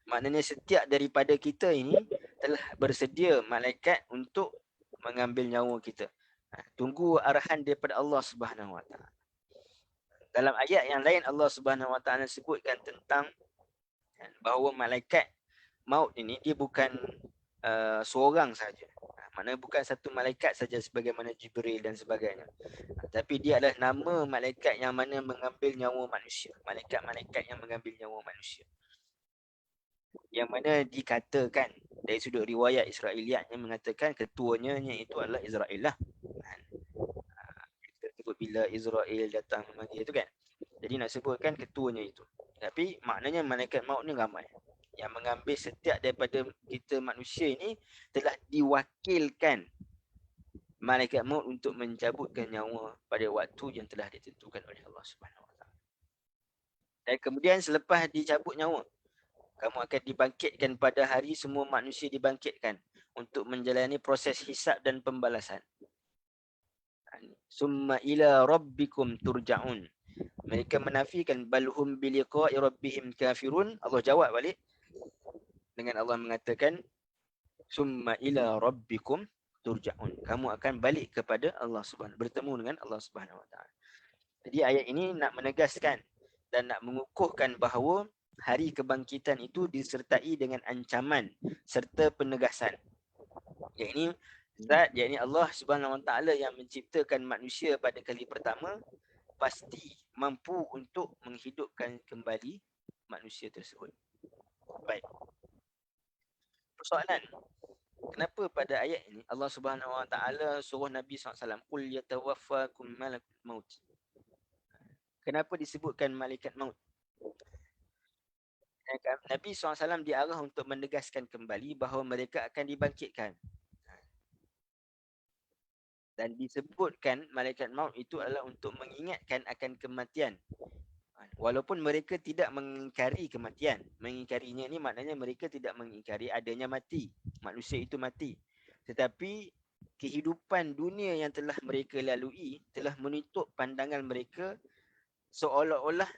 Maknanya setiap daripada kita ini telah bersedia malaikat untuk mengambil nyawa kita. Tunggu arahan daripada Allah Subhanahu Wa Taala. Dalam ayat yang lain Allah Subhanahu Wa Taala sebutkan tentang bahawa malaikat maut ini dia bukan seorang saja. Maknanya bukan satu malaikat saja sebagaimana Jibril dan sebagainya. Tapi dia adalah nama malaikat yang mana mengambil nyawa manusia. Malaikat-malaikat yang mengambil nyawa manusia. Yang mana dikatakan dari sudut riwayat Israiliyatnya mengatakan ketuanya itu adalah Israel lah. Kita sebut bila Israel datang itu kan. Jadi nak sebutkan ketuanya itu. Tapi maknanya malaikat maut ni ramai. Yang mengambil setiap daripada kita manusia ini telah diwakilkan malaikat maut untuk mencabutkan nyawa pada waktu yang telah ditentukan oleh Allah Subhanahu Wa Taala. Dan kemudian selepas dicabut nyawa, kamu akan dibangkitkan pada hari semua manusia dibangkitkan untuk menjalani proses hisab dan pembalasan. Summa ila rabbikum turja'un. Mereka menafikan balhum biliqa'i rabbihim kafirun. Allah jawab balik dengan Allah mengatakan summa ila rabbikum turja'un. Kamu akan balik kepada Allah Subhanahu, bertemu dengan Allah Subhanahu Wa Taala. Jadi ayat ini nak menegaskan dan nak mengukuhkan bahawa hari kebangkitan itu disertai dengan ancaman serta penegasan. Yakni zat, yakni Allah Subhanahu Wa Taala yang menciptakan manusia pada kali pertama pasti mampu untuk menghidupkan kembali manusia tersebut. Baik. Persoalan, kenapa pada ayat ini Allah Subhanahu Wa Taala suruh Nabi SAW qul yatawaffakum malakul maut? Kenapa disebutkan malaikat maut? Nabi SAW diarah untuk menegaskan kembali bahawa mereka akan dibangkitkan. Dan disebutkan malaikat maut itu adalah untuk mengingatkan akan kematian. Walaupun mereka tidak mengingkari kematian. Mengingkarinya ni maknanya mereka tidak mengingkari adanya mati. Manusia itu mati. Tetapi kehidupan dunia yang telah mereka lalui telah menutup pandangan mereka seolah-olah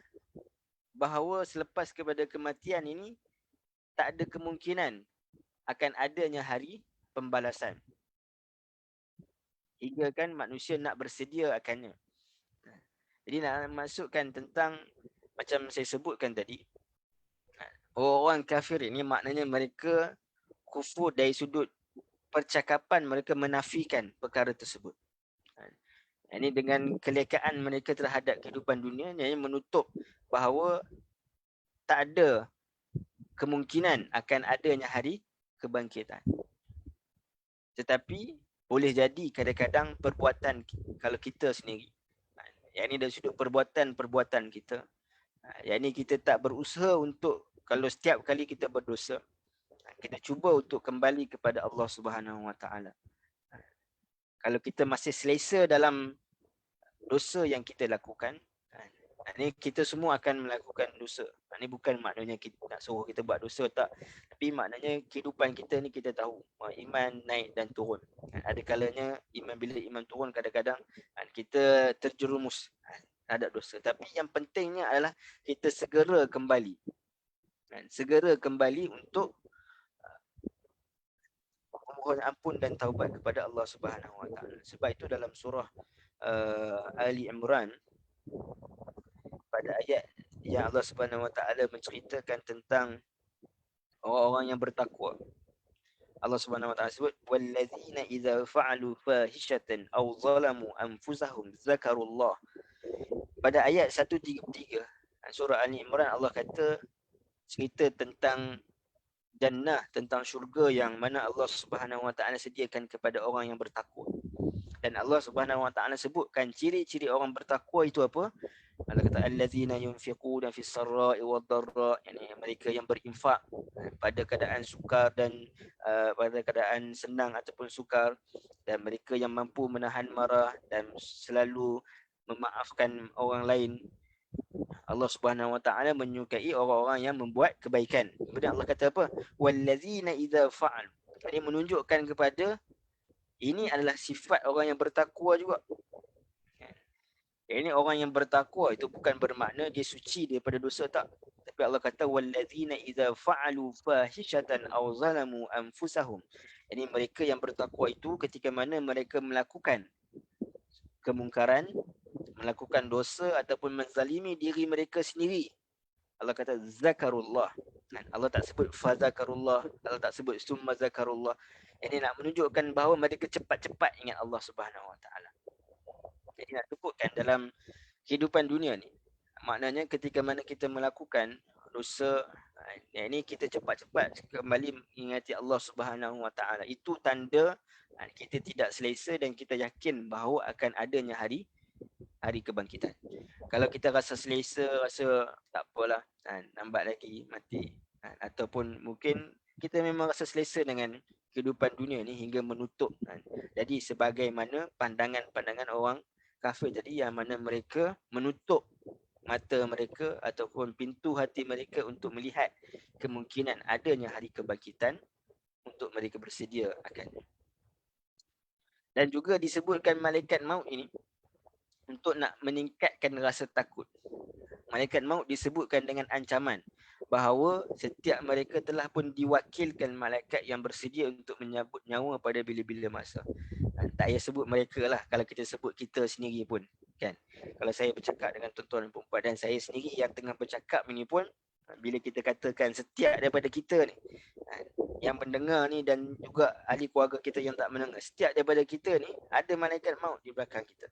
bahawa selepas kepada kematian ini tak ada kemungkinan akan adanya hari pembalasan. Hingga kan manusia nak bersedia akannya. Jadi nak masukkan tentang macam saya sebutkan tadi, orang kafir ini maknanya mereka kufur dari sudut percakapan, mereka menafikan perkara tersebut. Ini dengan kelekaan mereka terhadap kehidupan dunia yang menutup bahawa tak ada kemungkinan akan adanya hari kebangkitan. Tetapi boleh jadi kadang-kadang perbuatan kalau kita sendiri, yang ini dari sudut perbuatan kita, yang ini kita tak berusaha untuk, kalau setiap kali kita berdosa, kita cuba untuk kembali kepada Allah Subhanahu Wa Taala. Kalau kita masih selesa dalam dosa yang kita lakukan, Ini kita semua akan melakukan dosa. Ini bukan maknanya kita nak suruh kita buat dosa, tak. Tapi maknanya kehidupan kita ni kita tahu iman naik dan turun. Ada kalanya iman, bila iman turun kadang-kadang kita terjerumus ada dosa. Tapi yang pentingnya adalah kita segera kembali. Segera kembali untuk memohon ampun dan taubat kepada Allah Subhanahu Wa Taala. Sebab itu dalam surah Ali Imran pada ayat yang Allah Subhanahu Wa Taala menceritakan tentang orang-orang yang bertakwa. Allah Subhanahu Wa Taala sebut wallazina idza fa'alu fahishatan aw zalamu anfusahum zakarullah. Pada ayat 133 surah Ali Imran, Allah kata cerita tentang jannah, tentang syurga yang mana Allah Subhanahu Wa Taala sediakan kepada orang yang bertakwa. Dan Allah Subhanahu Wa Taala sebutkan ciri-ciri orang bertakwa itu apa? Allah kata allazina yunfiquna fis sarra'i wad dharra, yakni mereka yang berinfak pada keadaan sukar dan pada keadaan senang ataupun sukar, dan mereka yang mampu menahan marah dan selalu memaafkan orang lain. Allah Subhanahu Wa Taala menyukai orang-orang yang membuat kebaikan. Kemudian Allah kata apa? Wallazina idza fa'al. Ini menunjukkan kepada ini adalah sifat orang yang bertakwa juga. Ini orang yang bertakwa itu bukan bermakna dia suci daripada dosa, tak. Tapi Allah kata wallazina idza fa'alu fahishatan aw zalamu anfusahum. Ini mereka yang bertakwa itu ketika mana mereka melakukan kemungkaran, melakukan dosa ataupun menzalimi diri mereka sendiri. Allah kata zakarullah. Allah tak sebut fazakarullah, Allah tak sebut summa zakarullah. Ini nak menunjukkan bahawa mereka cepat-cepat ingat Allah Subhanahu Wa Taala. Jadi nak sebutkan dalam kehidupan dunia ni, maknanya ketika mana kita melakukan dosa, ini kita cepat-cepat kembali mengingati Allah Subhanahu Wa Taala. Itu tanda kita tidak selesa dan kita yakin bahawa akan adanya hari kebangkitan. Kalau kita rasa selesa, rasa tak apalah, lambat lagi mati, ataupun mungkin kita memang rasa selesa dengan kehidupan dunia ni hingga menutup. Jadi sebagaimana pandangan-pandangan orang kafir tadi, yang mana mereka menutup mata mereka ataupun pintu hati mereka untuk melihat kemungkinan adanya hari kebangkitan untuk mereka bersedia akannya. Dan juga disebutkan malaikat maut ini untuk nak meningkatkan rasa takut. Malaikat maut disebutkan dengan ancaman bahawa setiap mereka telah pun diwakilkan malaikat yang bersedia untuk menyabut nyawa pada bila-bila masa. Tak payah sebut mereka lah, kalau kita sebut kita sendiri pun, kan. Kalau saya bercakap dengan tuan-tuan dan puan dan saya sendiri yang tengah bercakap ini pun, bila kita katakan setiap daripada kita ni, yang mendengar ni dan juga ahli keluarga kita yang tak mendengar, setiap daripada kita ni ada malaikat maut di belakang kita.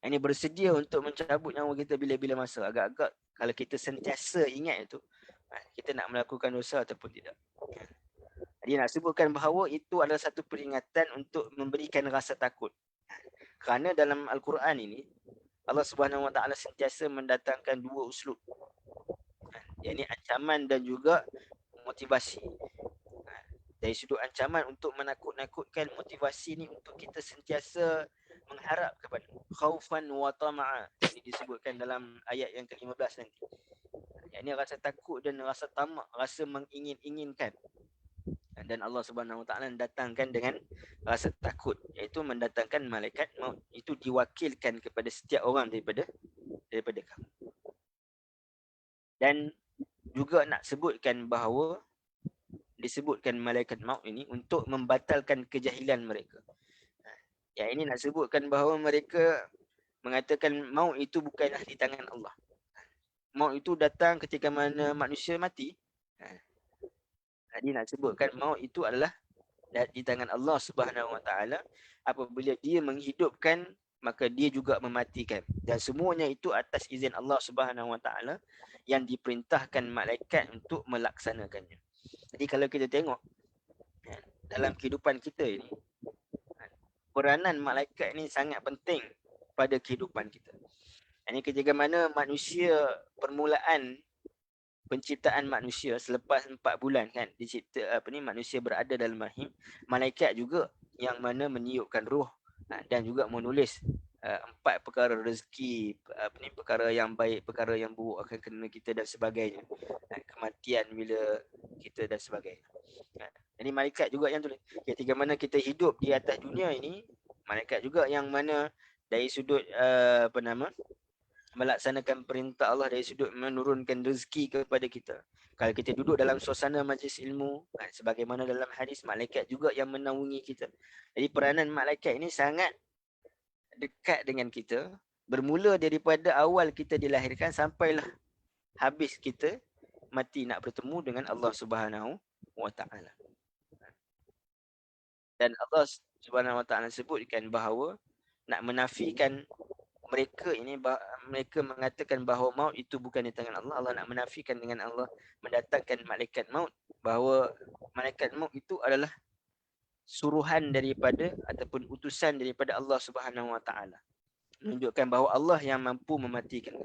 Ini bersedia untuk mencabut nyawa kita bila-bila masa. Agak-agak kalau kita sentiasa ingat itu, kita nak melakukan dosa ataupun tidak. Jadi nak sebutkan bahawa itu adalah satu peringatan untuk memberikan rasa takut. Kerana dalam Al-Quran ini, Allah Subhanahu Wa Taala sentiasa mendatangkan dua uslub. Iaitu ancaman dan juga motivasi. Dari sudut ancaman untuk menakut-nakutkan, motivasi ni untuk kita sentiasa mengharap kepada khaufan wa tama'a. Ini disebutkan dalam ayat yang ke-15 nanti. Ini rasa takut dan rasa tamak, rasa mengingin-inginkan. Dan Allah Subhanahu Wa Taala datangkan dengan rasa takut, iaitu mendatangkan malaikat maut. Itu diwakilkan kepada setiap orang daripada kamu. Dan juga nak sebutkan bahawa disebutkan malaikat maut ini untuk membatalkan kejahilan mereka. Yang ini nak sebutkan bahawa mereka mengatakan maut itu bukanlah di tangan Allah. Maut itu datang ketika mana manusia mati. Jadi nak sebutkan maut itu adalah di tangan Allah Subhanahu Wa Taala. Apabila dia menghidupkan, maka dia juga mematikan. Dan semuanya itu atas izin Allah Subhanahu Wa Taala yang diperintahkan malaikat untuk melaksanakannya. Jadi kalau kita tengok dalam kehidupan kita ini, peranan malaikat ini sangat penting pada kehidupan kita. Ini ketika mana manusia, permulaan penciptaan manusia selepas 4 bulan kan dicipta manusia berada dalam rahim, malaikat juga yang mana meniupkan roh dan juga menulis empat perkara rezeki, perkara yang baik, perkara yang buruk akan kena kita dan sebagainya. Kematian bila kita dan sebagainya. Jadi malaikat juga yang tulis. Ketika mana kita hidup di atas dunia ini, malaikat juga yang mana dari sudut melaksanakan perintah Allah, dari sudut menurunkan rezeki kepada kita. Kalau kita duduk dalam suasana majlis ilmu, sebagaimana dalam hadis, malaikat juga yang menaungi kita. Jadi peranan malaikat ini sangat dekat dengan kita, bermula daripada awal kita dilahirkan sampailah habis kita mati nak bertemu dengan Allah Subhanahu wa taala. Dan Allah Subhanahu wa taala sebutkan bahawa nak menafikan mereka ini, mereka mengatakan bahawa maut itu bukan di tangan Allah. Allah nak menafikan dengan Allah mendatangkan malaikat maut, bahawa malaikat maut itu adalah suruhan daripada ataupun utusan daripada Allah Subhanahu wa taala, menunjukkan bahawa Allah yang mampu mematikan.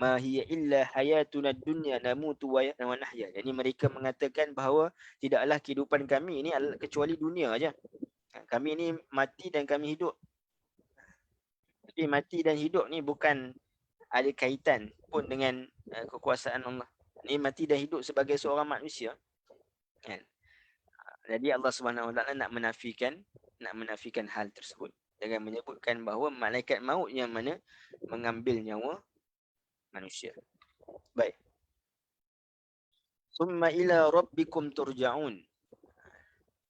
Ma hiya illa hayatuna dunya namutu wa nahya. Jadi mereka mengatakan bahawa tidaklah kehidupan kami ini adalah kecuali dunia aja. Kami ini mati dan kami hidup. Tapi mati dan hidup ni bukan ada kaitan pun dengan kekuasaan Allah. Ni mati dan hidup sebagai seorang manusia. Kan? Jadi Allah Subhanahu wa taala nak menafikan hal tersebut dengan menyebutkan bahawa malaikat maut yang mana mengambil nyawa manusia. Baik. Summa ila rabbikum turja'un.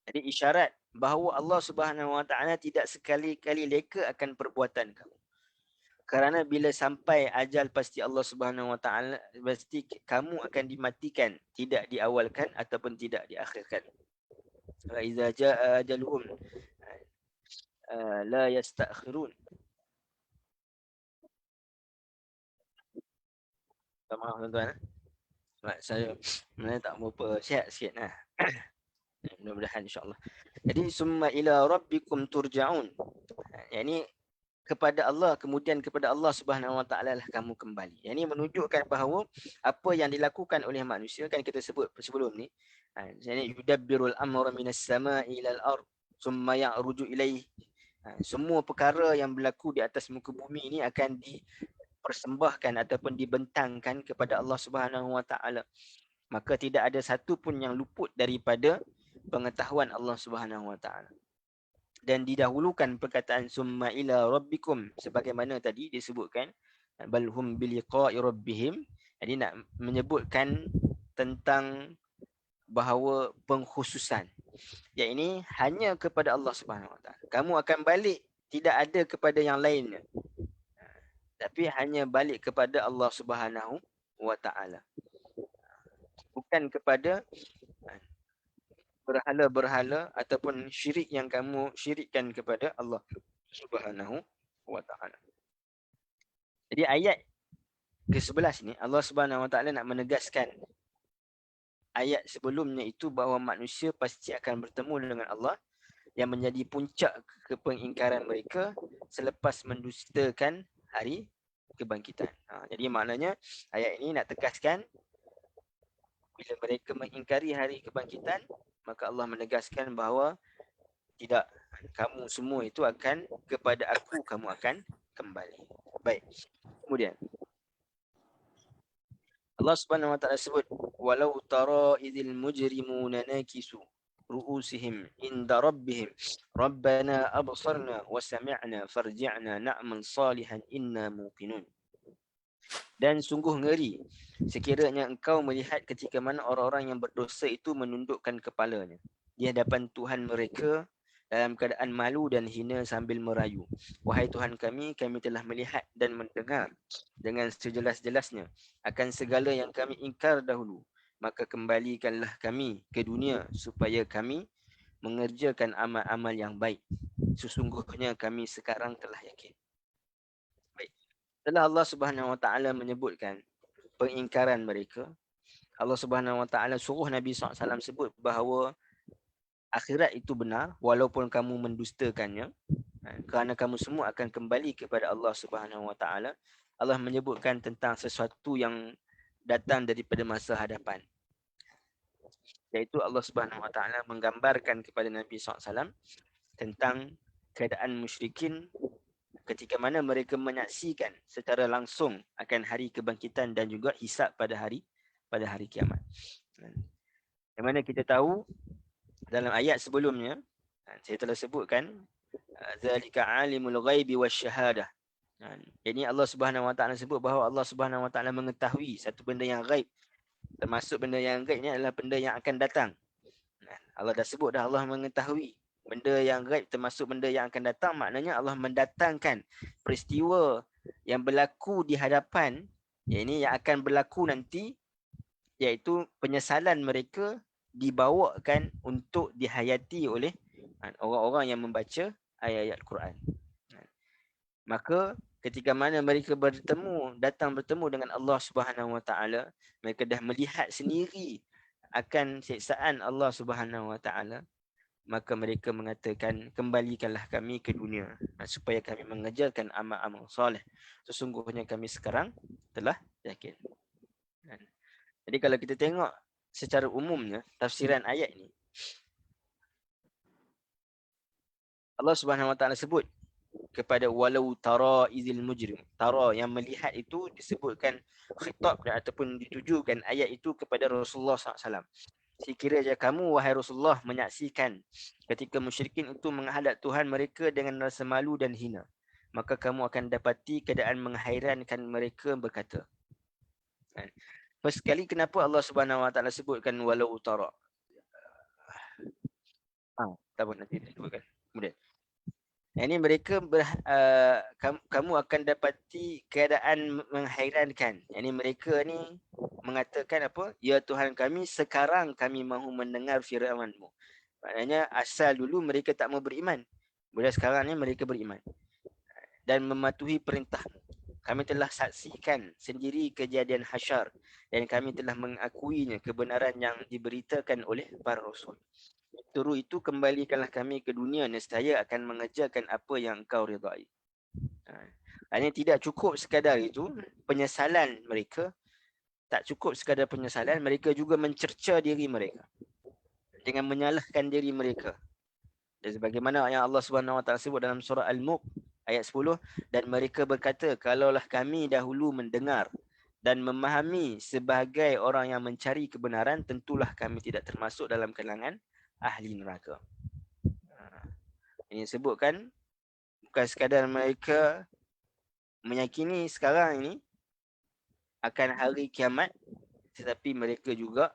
Jadi isyarat bahawa Allah Subhanahu wa taala tidak sekali-kali leka akan perbuatan kamu. Kerana bila sampai ajal pasti Allah Subhanahu wa taala pasti kamu akan dimatikan, tidak diawalkan ataupun tidak diakhirkan. Wa idza jaa ajaluhum la yastakhirun. Maaf tuan-tuan. Sebab saya sebenarnya tak berapa sihat sikit lah. Mudah-mudahan insya-Allah. Jadi summa ila rabbikum turja'un. Yang ini kepada Allah, kemudian kepada Allah Subhanahu wa taala lah kamu kembali. Yang ini menunjukkan bahawa apa yang dilakukan oleh manusia, kan kita sebut sebelum ni, jadi yudabbirul amra minas sama'i ilal ard summa ya'ruju ilaih. Semua perkara yang berlaku di atas muka bumi ini akan dipersembahkan ataupun dibentangkan kepada Allah Subhanahu wa taala. Maka tidak ada satu pun yang luput daripada pengetahuan Allah Subhanahu wa taala. Dan didahulukan perkataan summa ila rabbikum sebagaimana tadi disebutkan balhum biliqa'i rabbihim. Jadi nak menyebutkan tentang bahawa pengkhususan yang ini hanya kepada Allah Subhanahu wa taala. Kamu akan balik tidak ada kepada yang lainnya, tapi hanya balik kepada Allah Subhanahu wa taala, bukan kepada berhala-berhala ataupun syirik yang kamu syirikkan kepada Allah Subhanahu wa taala. Jadi ayat ke-11 ni Allah Subhanahu wa taala nak menegaskan ayat sebelumnya itu bahawa manusia pasti akan bertemu dengan Allah, yang menjadi puncak kepengingkaran mereka selepas mendustakan hari kebangkitan. Jadi maknanya ayat ini nak tegaskan bila mereka mengingkari hari kebangkitan, maka Allah menegaskan bahawa tidak, kamu semua itu akan kepada aku kamu akan kembali. Baik. Kemudian Allah Subhanahu wa taala sebut walau tara idzil mujrimuna nakisu ru'usihim inda rabbihim rabbana absarna wa sami'na farji'na na'mal salihan inna muqinun. Dan sungguh ngeri sekiranya engkau melihat ketika mana orang-orang yang berdosa itu menundukkan kepalanya di hadapan Tuhan mereka dalam keadaan malu dan hina sambil merayu. Wahai Tuhan kami, kami telah melihat dan mendengar dengan sejelas-jelasnya akan segala yang kami ingkar dahulu. Maka kembalikanlah kami ke dunia supaya kami mengerjakan amal-amal yang baik. Sesungguhnya kami sekarang telah yakin. Baik. Setelah Allah Subhanahu wa taala menyebutkan pengingkaran mereka, Allah Subhanahu wa taala suruh Nabi SAW sebut bahawa akhirat itu benar walaupun kamu mendustakannya, kerana kamu semua akan kembali kepada Allah Subhanahu wa taala. Allah menyebutkan tentang sesuatu yang datang daripada masa hadapan, iaitu Allah Subhanahu wa taala menggambarkan kepada Nabi SAW tentang keadaan musyrikin ketika mana mereka menyaksikan secara langsung akan hari kebangkitan dan juga hisab pada hari kiamat. Yang mana kita tahu dalam ayat sebelumnya, saya telah sebutkan, zalika alimul ghaibi wasyahadah. Jadi Allah Subhanahu Wa Taala sebut bahawa Allah Subhanahu Wa Taala mengetahui satu benda yang gaib. Termasuk benda yang gaib ni adalah benda yang akan datang. Allah dah sebut dah, Allah mengetahui benda yang gaib termasuk benda yang akan datang. Maknanya Allah mendatangkan peristiwa yang berlaku di hadapan, yang akan berlaku nanti, iaitu penyesalan mereka dibawakan untuk dihayati oleh orang-orang yang membaca ayat-ayat Quran. Maka ketika mana mereka datang bertemu dengan Allah Subhanahu Wa Taala, mereka dah melihat sendiri akan siksaan Allah Subhanahu Wa Taala, maka mereka mengatakan, kembalikanlah kami ke dunia supaya kami mengerjakan amal-amal soleh. Sesungguhnya kami sekarang telah yakin. Jadi kalau kita tengok secara umumnya tafsiran ayat ni, Allah Subhanahu Wa Taala sebut kepada walau tara izil mujrim. Tara yang melihat itu disebutkan khitab ataupun ditujukan ayat itu kepada Rasulullah SAW. Sekiranya kamu wahai Rasulullah menyaksikan ketika musyrikin itu menghadap Tuhan mereka dengan rasa malu dan hina, maka kamu akan dapati keadaan menghairankan mereka berkata. First sekali kenapa Allah Subhanahu Wa Taala sebutkan walau tara? Tak apa, nanti disebutkan kemudian. Ini mereka kamu akan dapati keadaan menghairankan. Ini mereka ni mengatakan apa? Ya Tuhan kami, sekarang kami mahu mendengar firman-Mu. Maknanya asal dulu mereka tak mau beriman. Bila sekarang ni mereka beriman dan mematuhi perintah. Kami telah saksikan sendiri kejadian hasyar dan kami telah mengakuinya kebenaran yang diberitakan oleh para rasul. Turu itu kembalikanlah kami ke dunia, nescaya akan mengerjakan apa yang engkau ridai. Hanya tidak cukup sekadar itu, penyesalan mereka, tak cukup sekadar penyesalan, mereka juga mencerca diri mereka dengan menyalahkan diri mereka. Dan sebagaimana yang Allah Subhanahu Wa Taala sebut dalam surah Al-Mulk ayat 10, dan mereka berkata, kalaulah kami dahulu mendengar dan memahami sebagai orang yang mencari kebenaran, tentulah kami tidak termasuk dalam kalangan ahli neraka. Ini sebutkan bukan sekadar mereka meyakini sekarang ini akan hari kiamat, tetapi mereka juga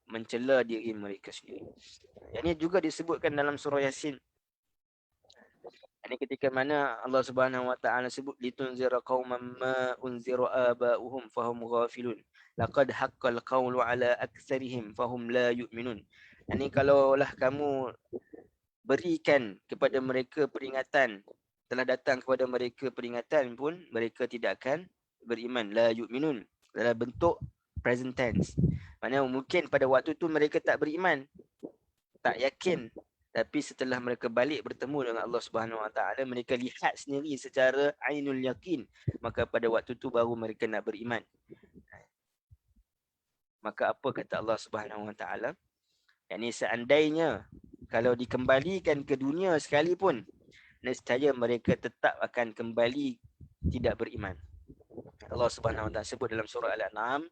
mencela diri mereka sendiri. Ini juga disebutkan dalam surah Yasin. Ini ketika mana Allah Subhanahu Wa Taala sebut litunzira qauman ma unzira aba'uhum fahum ghafilun laqad haqqal qawlu ala aktsarihim fahum la yu'minun. Ini kalaulah kamu berikan kepada mereka peringatan, telah datang kepada mereka peringatan pun mereka tidak akan beriman. La yu'minun dalam bentuk present tense. Maksudnya mungkin pada waktu tu mereka tak beriman, tak yakin, tapi setelah mereka balik bertemu dengan Allah Subhanahu Wa Taala, mereka lihat sendiri secara ainul yakin, maka pada waktu tu baru mereka nak beriman. Maka apa kata Allah Subhanahu Wa Taala? Yakni seandainya kalau dikembalikan ke dunia sekalipun, nescaya mereka tetap akan kembali tidak beriman. Allah Subhanahu Wa Taala sebut dalam surah Al-An'am,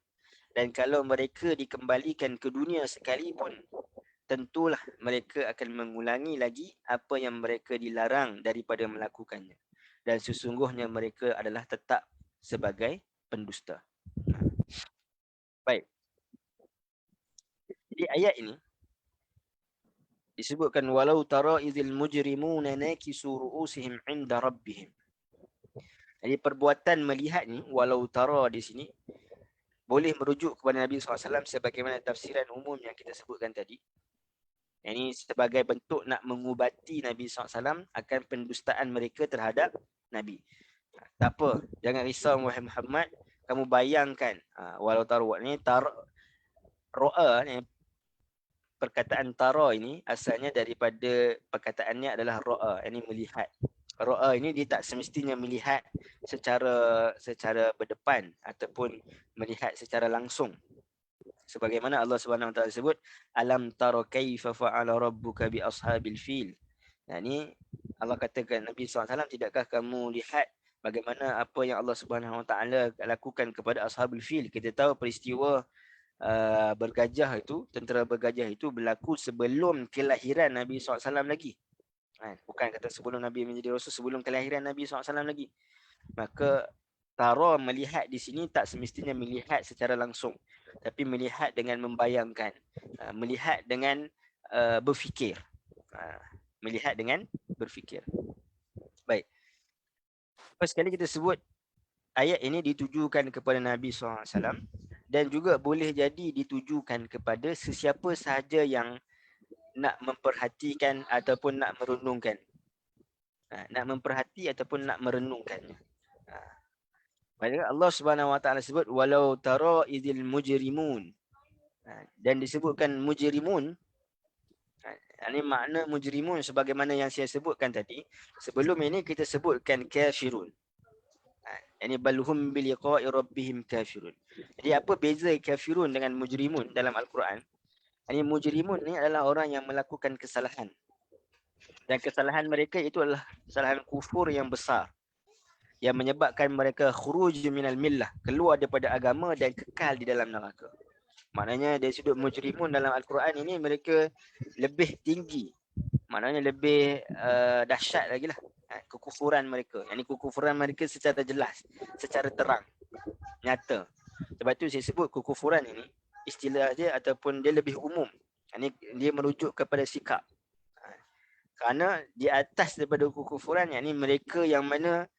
dan kalau mereka dikembalikan ke dunia sekalipun, tentulah mereka akan mengulangi lagi apa yang mereka dilarang daripada melakukannya. Dan sesungguhnya mereka adalah tetap sebagai pendusta. Baik. Jadi ayat ini disebutkan walau tara idzil mujrimuna nakisu ru'usihim 'inda rabbihim. Jadi perbuatan melihat ni, walau tara di sini boleh merujuk kepada Nabi SAW sebagaimana tafsiran umum yang kita sebutkan tadi. Ini sebagai bentuk nak mengubati Nabi SAW akan pendustaan mereka terhadap Nabi. Tak apa, jangan risau wahai Muhammad, kamu bayangkan walau tara ni ro'a ni, perkataan tara ini asalnya daripada perkataannya adalah ro'a, ini melihat. Ro'a ini dia tak semestinya melihat secara berdepan ataupun melihat secara langsung. Sebagaimana Allah Subhanahu Wa Taala sebut, alam tara kaifa fa'ala rabbuka bi ashabil fil. Nah, ini Allah katakan Nabi SAW, tidakkah kamu lihat bagaimana apa yang Allah Subhanahu Wa Taala lakukan kepada ashabul fil? Kita tahu peristiwa bergajah itu, tentera bergajah itu berlaku sebelum kelahiran Nabi SAW lagi. Bukan kata sebelum Nabi menjadi Rasul, sebelum kelahiran Nabi SAW lagi. Maka tara, melihat di sini tak semestinya melihat secara langsung, tapi melihat dengan membayangkan, melihat dengan berfikir. Melihat dengan berfikir. Baik. Lepas sekali kita sebut ayat ini ditujukan kepada Nabi SAW dan juga boleh jadi ditujukan kepada sesiapa sahaja yang nak memperhatikan ataupun nak merenungkan. Nak memperhati ataupun nak merenungkannya. Maka Allah Subhanahu Wa Taala sebut walau tara idzil mujrimun. Dan disebutkan mujrimun. Ini makna mujrimun sebagaimana yang saya sebutkan tadi. Sebelum ini kita sebutkan kafirun. Ini balhum biliqa'i rabbihim kafirun. Jadi apa beza kafirun dengan mujrimun dalam Al-Quran? Ini mujrimun ni adalah orang yang melakukan kesalahan. Dan kesalahan mereka itu adalah kesalahan kufur yang besar, yang menyebabkan mereka khuruj minal millah, keluar daripada agama dan kekal di dalam neraka. Maknanya dari sudut mujrimun dalam Al-Quran ini mereka lebih tinggi, maknanya lebih dahsyat lagi lah kekufuran mereka. Yang ini kekufuran mereka secara jelas, secara terang, nyata. Sebab tu saya sebut kekufuran ini istilah dia ataupun dia lebih umum. Ini dia merujuk kepada sikap. Kerana di atas daripada kekufuran, yang ini mereka yang mana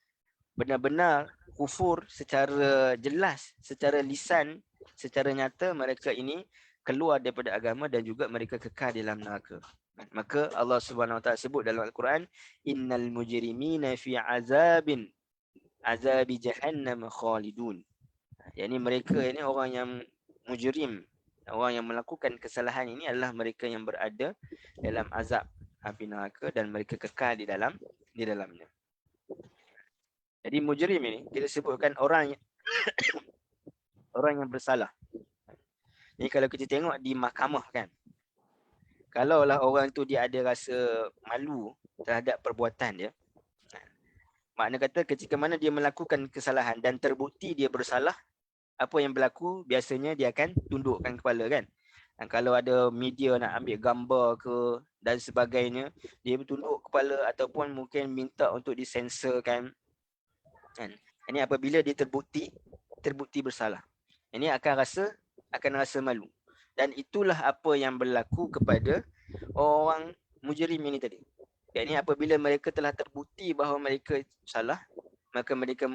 benar-benar kufur secara jelas, secara lisan, secara nyata, mereka ini keluar daripada agama dan juga mereka kekal dalam neraka. Maka Allah Subhanahu Wa Taala sebut dalam Al-Quran, innal mujrimina fi azabi jahannam khalidun. Yang ini mereka ini orang yang mujrim, orang yang melakukan kesalahan ini adalah mereka yang berada dalam azab api neraka dan mereka kekal di dalamnya. Jadi mujrim ini kita sebutkan orang orang yang bersalah. Jadi kalau kita tengok di mahkamah kan, kalaulah orang tu dia ada rasa malu terhadap perbuatan dia, makna kata ketika mana dia melakukan kesalahan dan terbukti dia bersalah, apa yang berlaku biasanya dia akan tundukkan kepala kan. Dan kalau ada media nak ambil gambar ke dan sebagainya, dia bertunduk kepala ataupun mungkin minta untuk disensorkan. Ini apabila dia terbukti bersalah. Ini akan rasa malu. Dan itulah apa yang berlaku kepada orang mujrim ini tadi. Ini apabila mereka telah terbukti bahawa mereka salah, maka mereka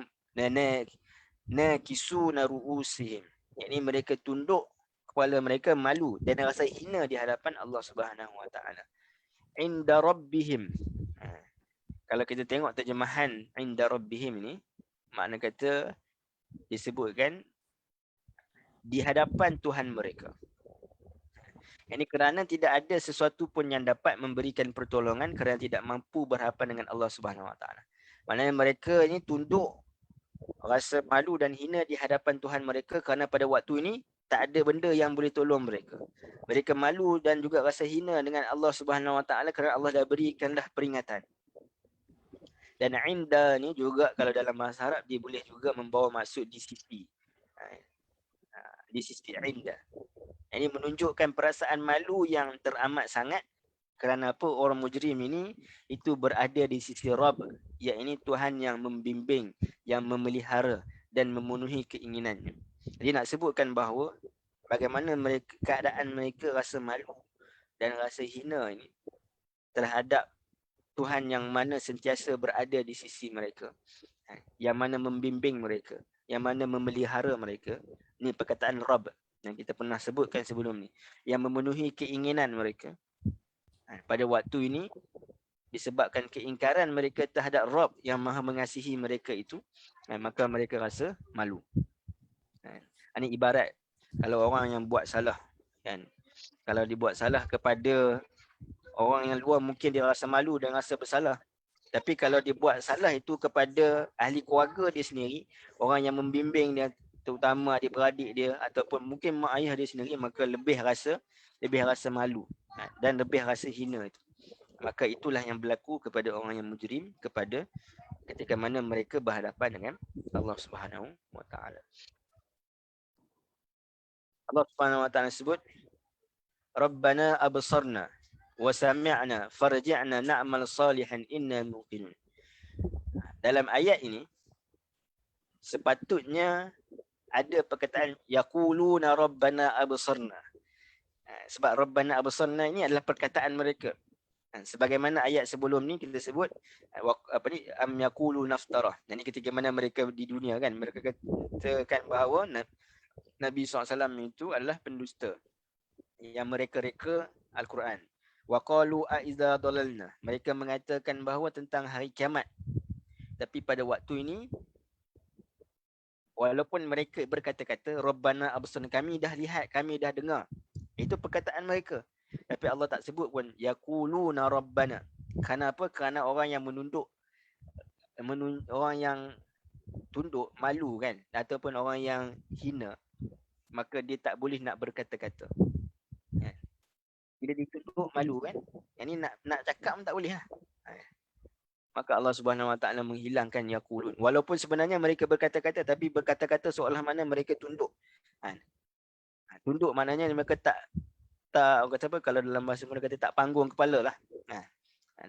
nakisuna ru'usihim. Ini mereka tunduk kepala mereka, malu dan rasa hina di hadapan Allah Subhanahu Wa Taala. Inda rabbihim. Kalau kita tengok terjemahan inda rabbihim ni, makna kata disebutkan di hadapan Tuhan mereka. Ini kerana tidak ada sesuatu pun yang dapat memberikan pertolongan kerana tidak mampu berhadapan dengan Allah Subhanahu Wa Taala. Maknanya mereka ini tunduk, rasa malu dan hina di hadapan Tuhan mereka kerana pada waktu ini tak ada benda yang boleh tolong mereka. Mereka malu dan juga rasa hina dengan Allah Subhanahu Wa Taala kerana Allah dah berikan dah peringatan. Dan inda ni juga kalau dalam bahasa Arab dia boleh juga membawa maksud di sisi. Di sisi inda. Ini menunjukkan perasaan malu yang teramat sangat kerana apa orang mujrim ini itu berada di sisi Rabb, iaitu Tuhan yang membimbing, yang memelihara dan memenuhi keinginannya. Jadi nak sebutkan bahawa bagaimana mereka, keadaan mereka rasa malu dan rasa hina ini terhadap Tuhan yang mana sentiasa berada di sisi mereka, yang mana membimbing mereka, yang mana memelihara mereka. Ini perkataan Rabb yang kita pernah sebutkan sebelum ni, yang memenuhi keinginan mereka. Pada waktu ini disebabkan keingkaran mereka terhadap Rabb yang maha mengasihi mereka itu, maka mereka rasa malu. Ini ibarat kalau orang yang buat salah kan, kalau dibuat salah kepada orang yang luar mungkin dia rasa malu dan rasa bersalah. Tapi kalau dia buat salah itu kepada ahli keluarga dia sendiri, orang yang membimbing dia, terutama adik-beradik dia ataupun mungkin mak ayah dia sendiri, maka lebih rasa malu dan lebih rasa hina itu. Maka itulah yang berlaku kepada orang yang mujrim kepada ketika mana mereka berhadapan dengan Allah Subhanahu wa taala. Allah Subhanahu wa taala sebut, Rabbana absarna wa sami'na farji'na na'mal salihan inna muqinun. Dalam ayat ini sepatutnya ada perkataan yaquluna rabbana absarna. Sebab rabbana absarna ini adalah perkataan mereka. Sebagaimana ayat sebelum ni kita sebut apa ni, am yaqulu naftarah. Jadi ketika mana mereka di dunia kan, mereka katakan bahawa Nabi SAW itu adalah pendusta yang mereka reka Al-Quran. Wa qalu a iza dalalna. Mereka mengatakan bahawa tentang hari kiamat. Tapi pada waktu ini walaupun mereka berkata-kata Rabbana absarna, kami dah lihat, kami dah dengar. Itu perkataan mereka. Tapi Allah tak sebut pun yaquluna rabbana. Kenapa? Kerana orang yang orang yang tunduk, malu kan, ataupun orang yang hina, maka dia tak boleh nak berkata-kata. Ya. Bila ditunduk, malu kan. Yang ni nak cakap pun tak boleh lah. Maka Allah Subhanahu wa taala menghilangkan yaqulun. Walaupun sebenarnya mereka berkata-kata, tapi berkata-kata seolah mana mereka tunduk. Tunduk maknanya mereka tak orang kata apa, kalau dalam bahasa mereka kata tak panggung kepala lah.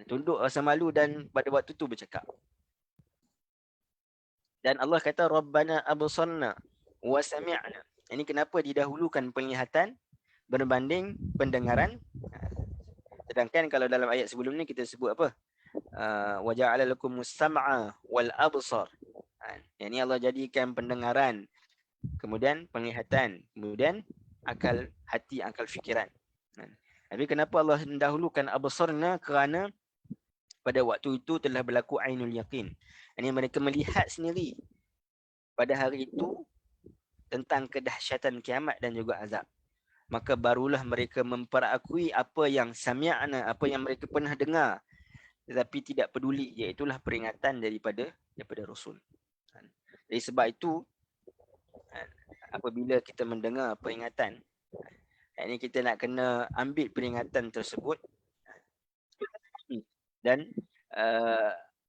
Tunduk rasa malu dan pada waktu tu bercakap. Dan Allah kata Rabbana absarna wa sami'na. Ini kenapa didahulukan penglihatan berbanding pendengaran. Sedangkan kalau dalam ayat sebelum ni kita sebut apa? Wa ja'ala lakumus sam'a wal absar. Yang ni Allah jadikan pendengaran, kemudian penglihatan, kemudian akal hati, akal fikiran. Tapi kenapa Allah mendahulukan absarna? Kerana pada waktu itu telah berlaku ainul yaqin. Ini mereka melihat sendiri pada hari itu tentang kedahsyatan kiamat dan juga azab. Maka barulah mereka memperakui apa yang sami'na, apa yang mereka pernah dengar tetapi tidak peduli, iaitulah peringatan daripada Rasul. Jadi sebab itu apabila kita mendengar peringatan, ini kita nak kena ambil peringatan tersebut dan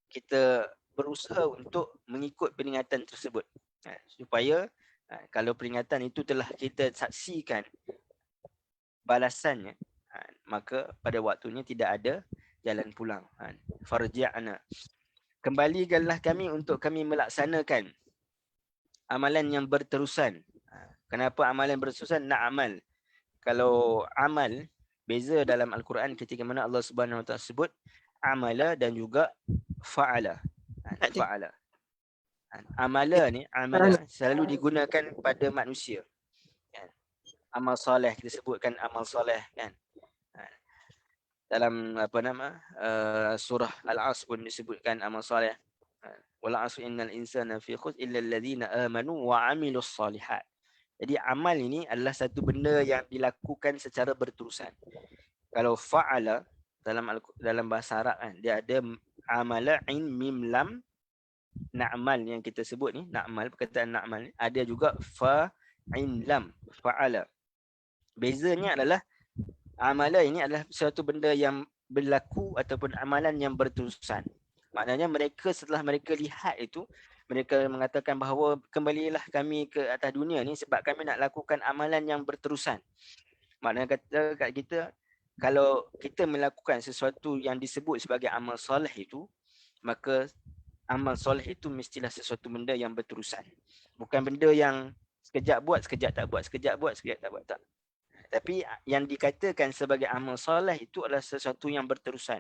kita berusaha untuk mengikut peringatan tersebut, supaya kalau peringatan itu telah kita saksikan balasannya, maka pada waktunya tidak ada jalan pulang. Farji'na, kembalikanlah kami untuk kami melaksanakan amalan yang berterusan. Kenapa amalan berterusan? Na'amal. Kalau amal, beza dalam Al-Quran ketika mana Allah Subhanahu Wa Taala sebut amala dan juga fa'ala. Fa'ala. Amala ni, amala selalu digunakan pada manusia. Amal soleh, kita sebutkan amal soleh kan. Dalam surah Al-Asr pun disebutkan amal soleh. Wal 'asri innal insana fi khusr illa alladhina amanu wa 'amilus solihat. Jadi amal ini adalah satu benda yang dilakukan secara berterusan. Kalau fa'ala dalam bahasa Arab kan, dia ada amala in mim lam, na'mal yang kita sebut ni, na'mal, perkataan na'mal ni, ada juga fa'in lam, fa'ala. Bezanya adalah amala ini adalah suatu benda yang berlaku ataupun amalan yang berterusan. Maknanya mereka setelah mereka lihat itu, mereka mengatakan bahawa kembalilah kami ke atas dunia ni sebab kami nak lakukan amalan yang berterusan. Maknanya kata kat kita, kalau kita melakukan sesuatu yang disebut sebagai amal soleh itu, maka amal soleh itu mestilah sesuatu benda yang berterusan. Bukan benda yang sekejap buat, sekejap tak buat, sekejap buat, sekejap tak buat, tak. Tapi yang dikatakan sebagai amal soleh itu adalah sesuatu yang berterusan.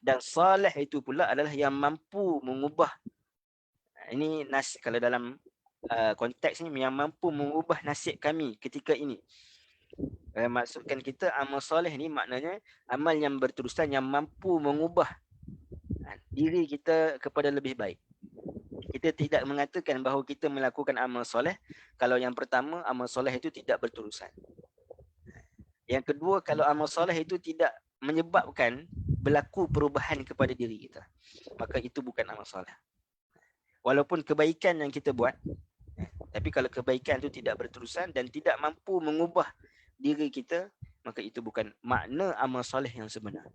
Dan soleh itu pula adalah yang mampu mengubah. Ini kalau dalam konteks ni, yang mampu mengubah nasib kami ketika ini. Maksudkan kita amal soleh ni maknanya amal yang berterusan yang mampu mengubah diri kita kepada lebih baik. Kita tidak mengatakan bahawa kita melakukan amal soleh kalau yang pertama amal soleh itu tidak berterusan. Yang kedua, kalau amal soleh itu tidak menyebabkan berlaku perubahan kepada diri kita, maka itu bukan amal soleh. Walaupun kebaikan yang kita buat, tapi kalau kebaikan itu tidak berterusan dan tidak mampu mengubah diri kita, maka itu bukan makna amal soleh yang sebenar.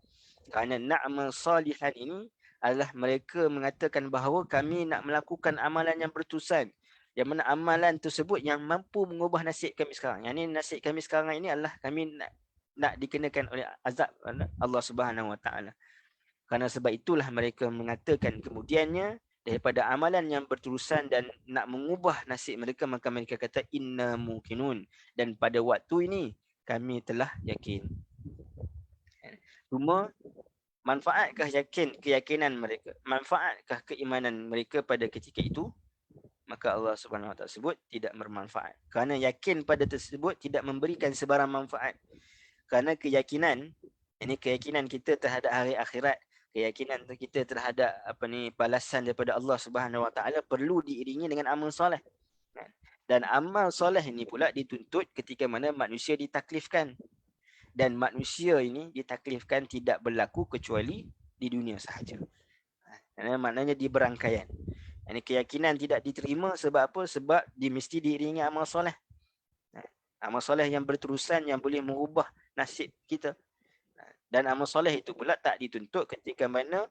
Kerana na'mal salihan ini adalah mereka mengatakan bahawa kami nak melakukan amalan yang berterusan. Yang mana amalan tersebut yang mampu mengubah nasib kami sekarang. Yang ini nasib kami sekarang ini adalah kami nak dikenakan oleh azab Allah Subhanahu Wa Taala. Kerana sebab itulah mereka mengatakan kemudiannya daripada amalan yang berterusan dan nak mengubah nasib mereka, maka mereka kata inna muqinun, dan pada waktu ini kami telah yakin. Cuma manfaatkah keyakinan mereka, manfaatkah keimanan mereka pada ketika itu? Maka Allah Subhanahu Wa Taala sebut tidak bermanfaat. Kerana yakin pada tersebut tidak memberikan sebarang manfaat. Kerana keyakinan, ini keyakinan kita terhadap hari akhirat, keyakinan kita terhadap balasan daripada Allah Subhanahu Wa Taala perlu diiringi dengan amal soleh. Dan amal soleh ini pula dituntut ketika mana manusia ditaklifkan. Dan manusia ini ditaklifkan tidak berlaku kecuali di dunia sahaja. Maknanya di berangkaian. Ini keyakinan tidak diterima sebab apa? Sebab mesti diiringi amal soleh. Amal soleh yang berterusan yang boleh mengubah nasib kita. Dan amal soleh itu pula tak dituntut ketika mana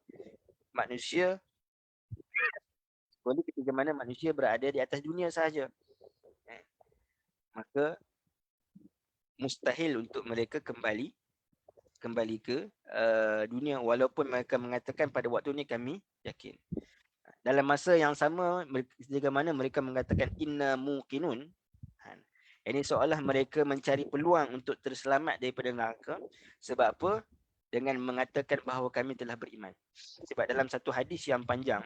manusia berada di atas dunia sahaja. Maka mustahil untuk mereka kembali ke dunia, walaupun mereka mengatakan pada waktu ini kami yakin. Dalam masa yang sama, ketika mana mereka mengatakan inna muqinun, ini seolah mereka mencari peluang untuk terselamat daripada neraka. Sebab apa? Dengan mengatakan bahawa kami telah beriman. Sebab dalam satu hadis yang panjang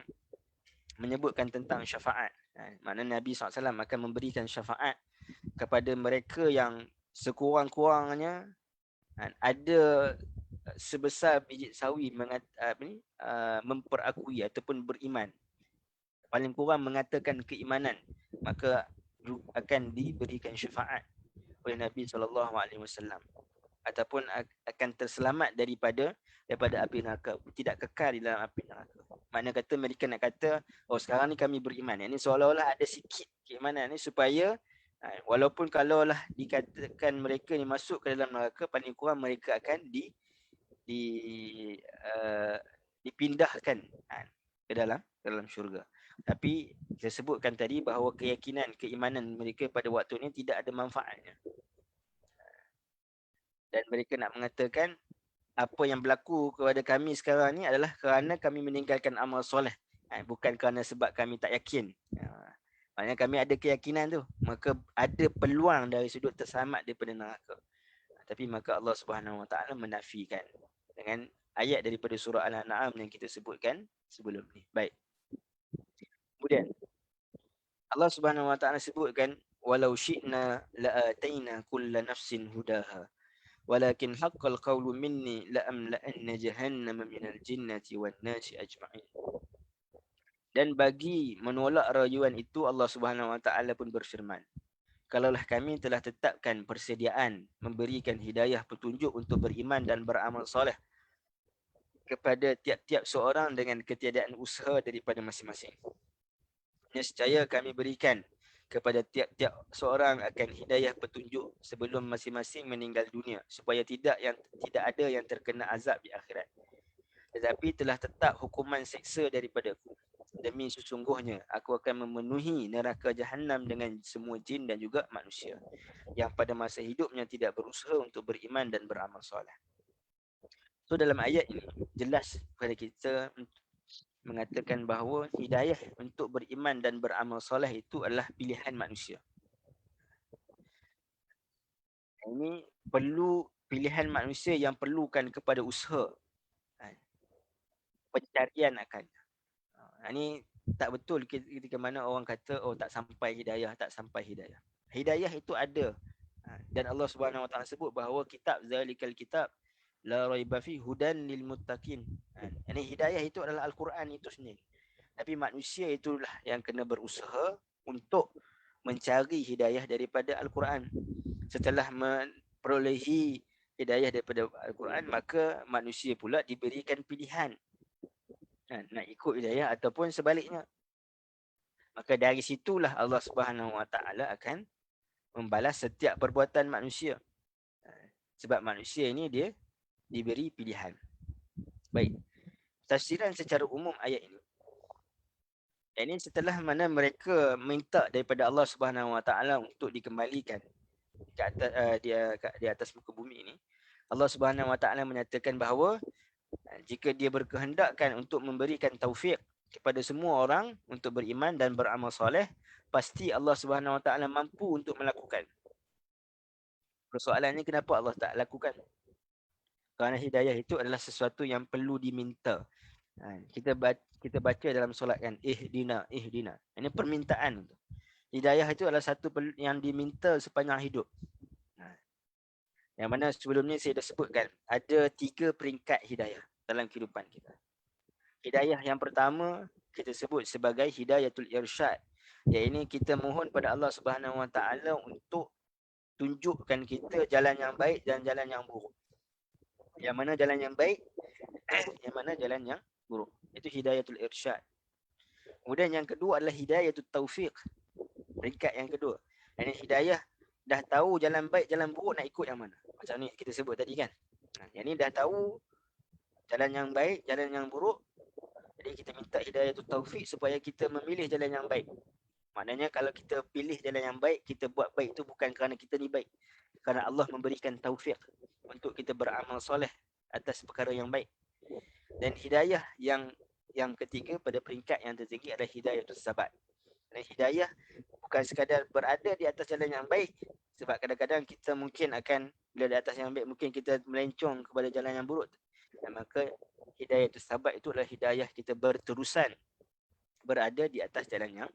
menyebutkan tentang syafaat. Makna Nabi SAW akan memberikan syafaat kepada mereka yang sekurang-kurangnya ada sebesar biji sawi memperakui ataupun beriman. Paling kurang mengatakan keimanan, maka akan diberikan syafaat oleh Nabi SAW, ataupun akan terselamat daripada api neraka, tidak kekal di dalam api neraka. Makna kata mereka nak kata, oh sekarang ni kami beriman. Ini seolah-olah ada sikit keimanan ni supaya walaupun kalaulah dikatakan mereka ni masuk ke dalam neraka, paling kurang mereka akan dipindahkan ke dalam syurga. Tapi saya sebutkan tadi bahawa keimanan mereka pada waktu ini tidak ada manfaatnya. Dan mereka nak mengatakan apa yang berlaku kepada kami sekarang ni adalah kerana kami meninggalkan amal soleh, bukan kerana sebab kami tak yakin. Maknanya kami ada keyakinan tu, maka ada peluang dari sudut terselamat daripada neraka. Tapi maka Allah Subhanahu Wa Taala menafikan dengan ayat daripada surah Al-An'am yang kita sebutkan sebelum ni. Baik. Kemudian Allah Subhanahu Wa Taala sebutkan walau syi'na la'ataina kulla nafsin hudaha walakin haqqal qawlu minni la'amla'anna jahannama minal jinnati wan nasi ajma'in. Dan bagi menolak rayuan itu Allah Subhanahu Wa Taala pun berfirman, kalaulah kami telah tetapkan persediaan memberikan hidayah petunjuk untuk beriman dan beramal soleh kepada tiap-tiap seorang dengan ketiadaan usaha daripada masing-masing, nescaya kami berikan kepada tiap-tiap seorang akan hidayah petunjuk sebelum masing-masing meninggal dunia, supaya tidak ada yang terkena azab di akhirat. Tetapi telah tetap hukuman seksa daripadaku. Demi sesungguhnya aku akan memenuhi neraka Jahannam dengan semua jin dan juga manusia yang pada masa hidupnya tidak berusaha untuk beriman dan beramal soleh. So dalam ayat ini jelas kepada kita mengatakan bahawa hidayah untuk beriman dan beramal soleh itu adalah pilihan manusia. Ini perlu pilihan manusia yang perlukan kepada usaha, pencarian akan. Ini tak betul ketika mana orang kata oh tak sampai hidayah. Hidayah itu ada. Dan Allah Subhanahu Wa Taala sebut bahawa kitab zalikal kitab la raiba fi hudan lil muttaqin. Ini hidayah itu adalah Al-Quran itu sendiri. Tapi manusia itulah yang kena berusaha untuk mencari hidayah daripada Al-Quran. Setelah memperolehi hidayah daripada Al-Quran, maka manusia pula diberikan pilihan nak ikut hidayah ataupun sebaliknya. Maka dari situlah Allah Subhanahu Wa Taala akan membalas setiap perbuatan manusia. Sebab manusia ini dia diberi pilihan. Baik. Tafsiran secara umum ayat ini. Ini setelah mana mereka minta daripada Allah Subhanahu Wa Taala untuk dikembalikan ke atas, di atas muka bumi ini. Allah Subhanahu Wa Taala menyatakan bahawa jika dia berkehendakkan untuk memberikan taufik kepada semua orang untuk beriman dan beramal soleh, pasti Allah Subhanahu Wa Taala mampu untuk melakukan. Persoalannya kenapa Allah tak lakukan? Kerana hidayah itu adalah sesuatu yang perlu diminta. Kita baca dalam solat kan, ihdina. Ini permintaan. Hidayah itu adalah satu yang diminta sepanjang hidup. Yang mana sebelum ni saya dah sebutkan, ada 3 peringkat hidayah dalam kehidupan kita. Hidayah yang pertama kita sebut sebagai hidayatul irsyad. Iaitu kita mohon pada Allah Subhanahu Wa Taala untuk tunjukkan kita jalan yang baik dan jalan yang buruk. Yang mana jalan yang baik, yang mana jalan yang buruk. Itu hidayatul irsyad. Kemudian yang kedua adalah hidayatul taufiq. Peringkat yang kedua. Ini hidayah dah tahu jalan baik, jalan buruk nak ikut yang mana. Macam ni kita sebut tadi kan. Yang ni dah tahu jalan yang baik, jalan yang buruk. Jadi kita minta hidayatul taufiq supaya kita memilih jalan yang baik. Maknanya kalau kita pilih jalan yang baik, kita buat baik itu bukan kerana kita ni baik. Kerana Allah memberikan taufik untuk kita beramal soleh atas perkara yang baik. Dan hidayah yang ketiga pada peringkat yang tertinggi adalah hidayatul sabat. Dan hidayah bukan sekadar berada di atas jalan yang baik. Sebab kadang-kadang kita mungkin akan, bila di atas yang baik, mungkin kita melencong kepada jalan yang buruk. Dan maka hidayatul sabat itu adalah hidayah kita berterusan berada di atas jalan yang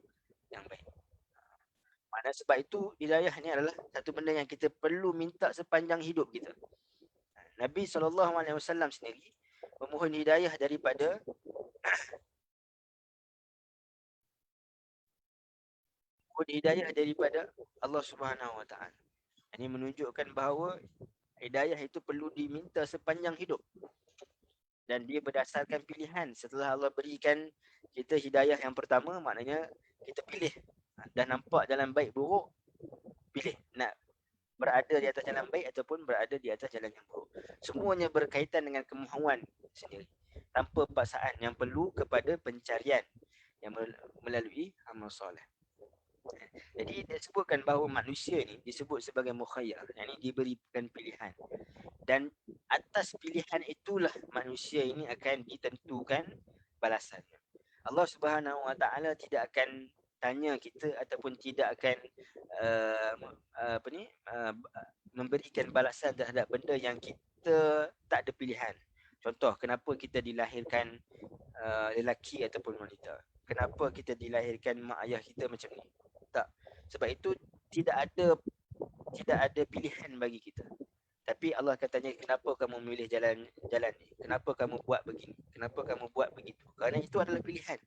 baik. Maknanya sebab itu hidayah ni adalah satu benda yang kita perlu minta sepanjang hidup kita. Nabi SAW sendiri memohon hidayah daripada Allah Subhanahu Wa Taala. Ini menunjukkan bahawa hidayah itu perlu diminta sepanjang hidup. Dan dia berdasarkan pilihan. Setelah Allah berikan kita hidayah yang pertama, maknanya kita pilih. Dah nampak jalan baik buruk, pilih nak berada di atas jalan baik ataupun berada di atas jalan yang buruk. Semuanya berkaitan dengan kemahuan sendiri. Tanpa paksaan, yang perlu kepada pencarian yang melalui amal soleh. Jadi disebutkan bahawa manusia ni disebut sebagai mukhayyar, yang ini diberikan pilihan. Dan atas pilihan itulah manusia ini akan ditentukan balasannya. Allah Subhanahu Wa Taala tidak akan tanya kita ataupun tidak akan memberikan balasan terhadap benda yang kita tak ada pilihan. Contoh, kenapa kita dilahirkan lelaki ataupun wanita? Kenapa kita dilahirkan mak ayah kita macam ni? Tak. Sebab itu tidak ada pilihan bagi kita. Tapi Allah katanya, kenapa kamu memilih jalan ni? Kenapa kamu buat begini? Kenapa kamu buat begitu? Kerana itu adalah pilihan.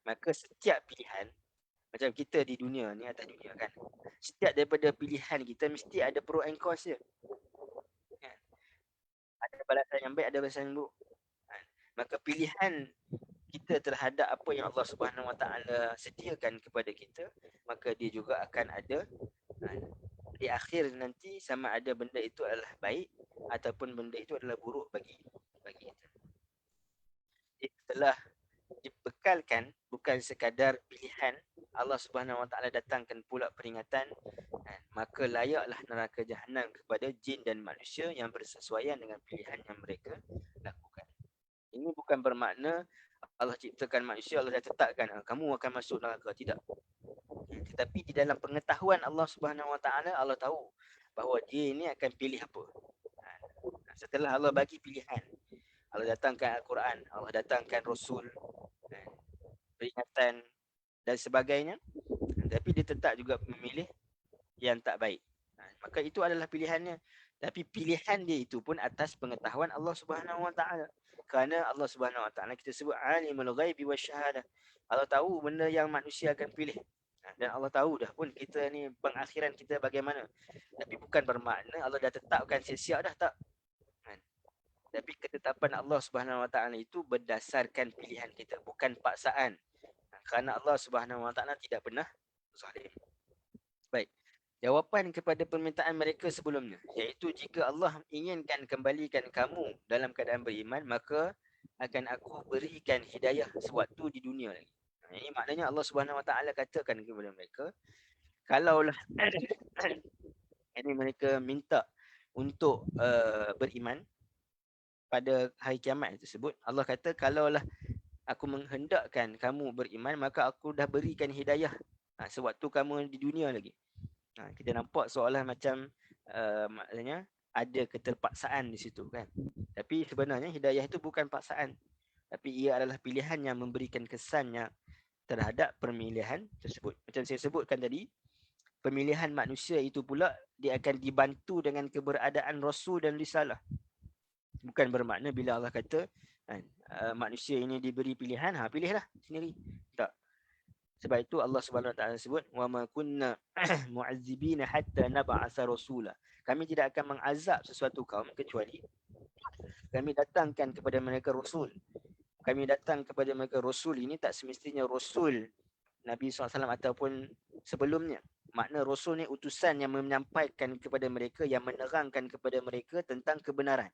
Maka setiap pilihan, macam kita di dunia ni, atas dunia kan, setiap daripada pilihan kita mesti ada pro and cons dia. Ada balasan yang baik, ada balasan yang buruk. Maka pilihan kita terhadap apa yang Allah Subhanahu Wa Taala sediakan kepada kita, maka dia juga akan ada di akhir nanti, sama ada benda itu adalah baik ataupun benda itu adalah buruk bagi kita. Setelah dibekalkan bukan sekadar pilihan, Allah Subhanahu Wa Taala datangkan pula peringatan, maka layaklah neraka jahanam kepada jin dan manusia yang bersesuaian dengan pilihan yang mereka lakukan. Ini bukan bermakna Allah ciptakan manusia, Allah dah tetapkan kamu akan masuk neraka, tidak. Tetapi di dalam pengetahuan Allah Subhanahu Wa Taala, Allah tahu bahawa dia ini akan pilih apa. Setelah Allah bagi pilihan, Allah datangkan Al-Quran, Allah datangkan Rasul, peringatan dan sebagainya, tapi dia tetap juga memilih yang tak baik. Maka itu adalah pilihannya. Tapi pilihan dia itu pun atas pengetahuan Allah Subhanahu Wa Taala. Kerana Allah Subhanahu Wa Taala kita sebut alimul ghaibi wasyahadah. Allah tahu benda yang manusia akan pilih. Dan Allah tahu dah pun kita ni pengakhiran kita bagaimana. Tapi bukan bermakna Allah dah tetapkan siap-siap dah, tak. Tapi ketetapan Allah Subhanahu Wa Taala itu berdasarkan pilihan kita, bukan paksaan. Kerana Allah Subhanahu Wa Taala tidak pernah zalim. Baik. jawapan kepada permintaan mereka sebelumnya, iaitu jika Allah inginkan kembalikan kamu dalam keadaan beriman, maka akan aku berikan hidayah sewaktu di dunia lagi. Ini maknanya Allah Subhanahu Wa Taala katakan kepada mereka, kalaulah ini mereka minta untuk beriman pada hari kiamat tersebut, Allah kata kalaulah aku menghendakkan kamu beriman, maka aku dah berikan hidayah sewaktu kamu di dunia lagi. Kita nampak seolah macam maknanya ada keterpaksaan di situ kan. Tapi sebenarnya hidayah itu bukan paksaan, tapi ia adalah pilihan yang memberikan kesannya terhadap pemilihan tersebut. Macam saya sebutkan tadi, pemilihan manusia itu pula dia akan dibantu dengan keberadaan Rasul dan Risalah. Bukan bermakna bila Allah kata manusia ini diberi pilihan, pilihlah sendiri. Tak. Sebab itu Allah Subhanahu Wa Taala sebut, wa ma kunna mu'azzibina hatta nab'atha rasula. Kami tidak akan mengazab sesuatu kaum kecuali kami datangkan kepada mereka rasul. Kami datang kepada mereka rasul ini tak semestinya rasul Nabi SAW ataupun sebelumnya. Makna rasul ni utusan yang menyampaikan kepada mereka, yang menerangkan kepada mereka tentang kebenaran.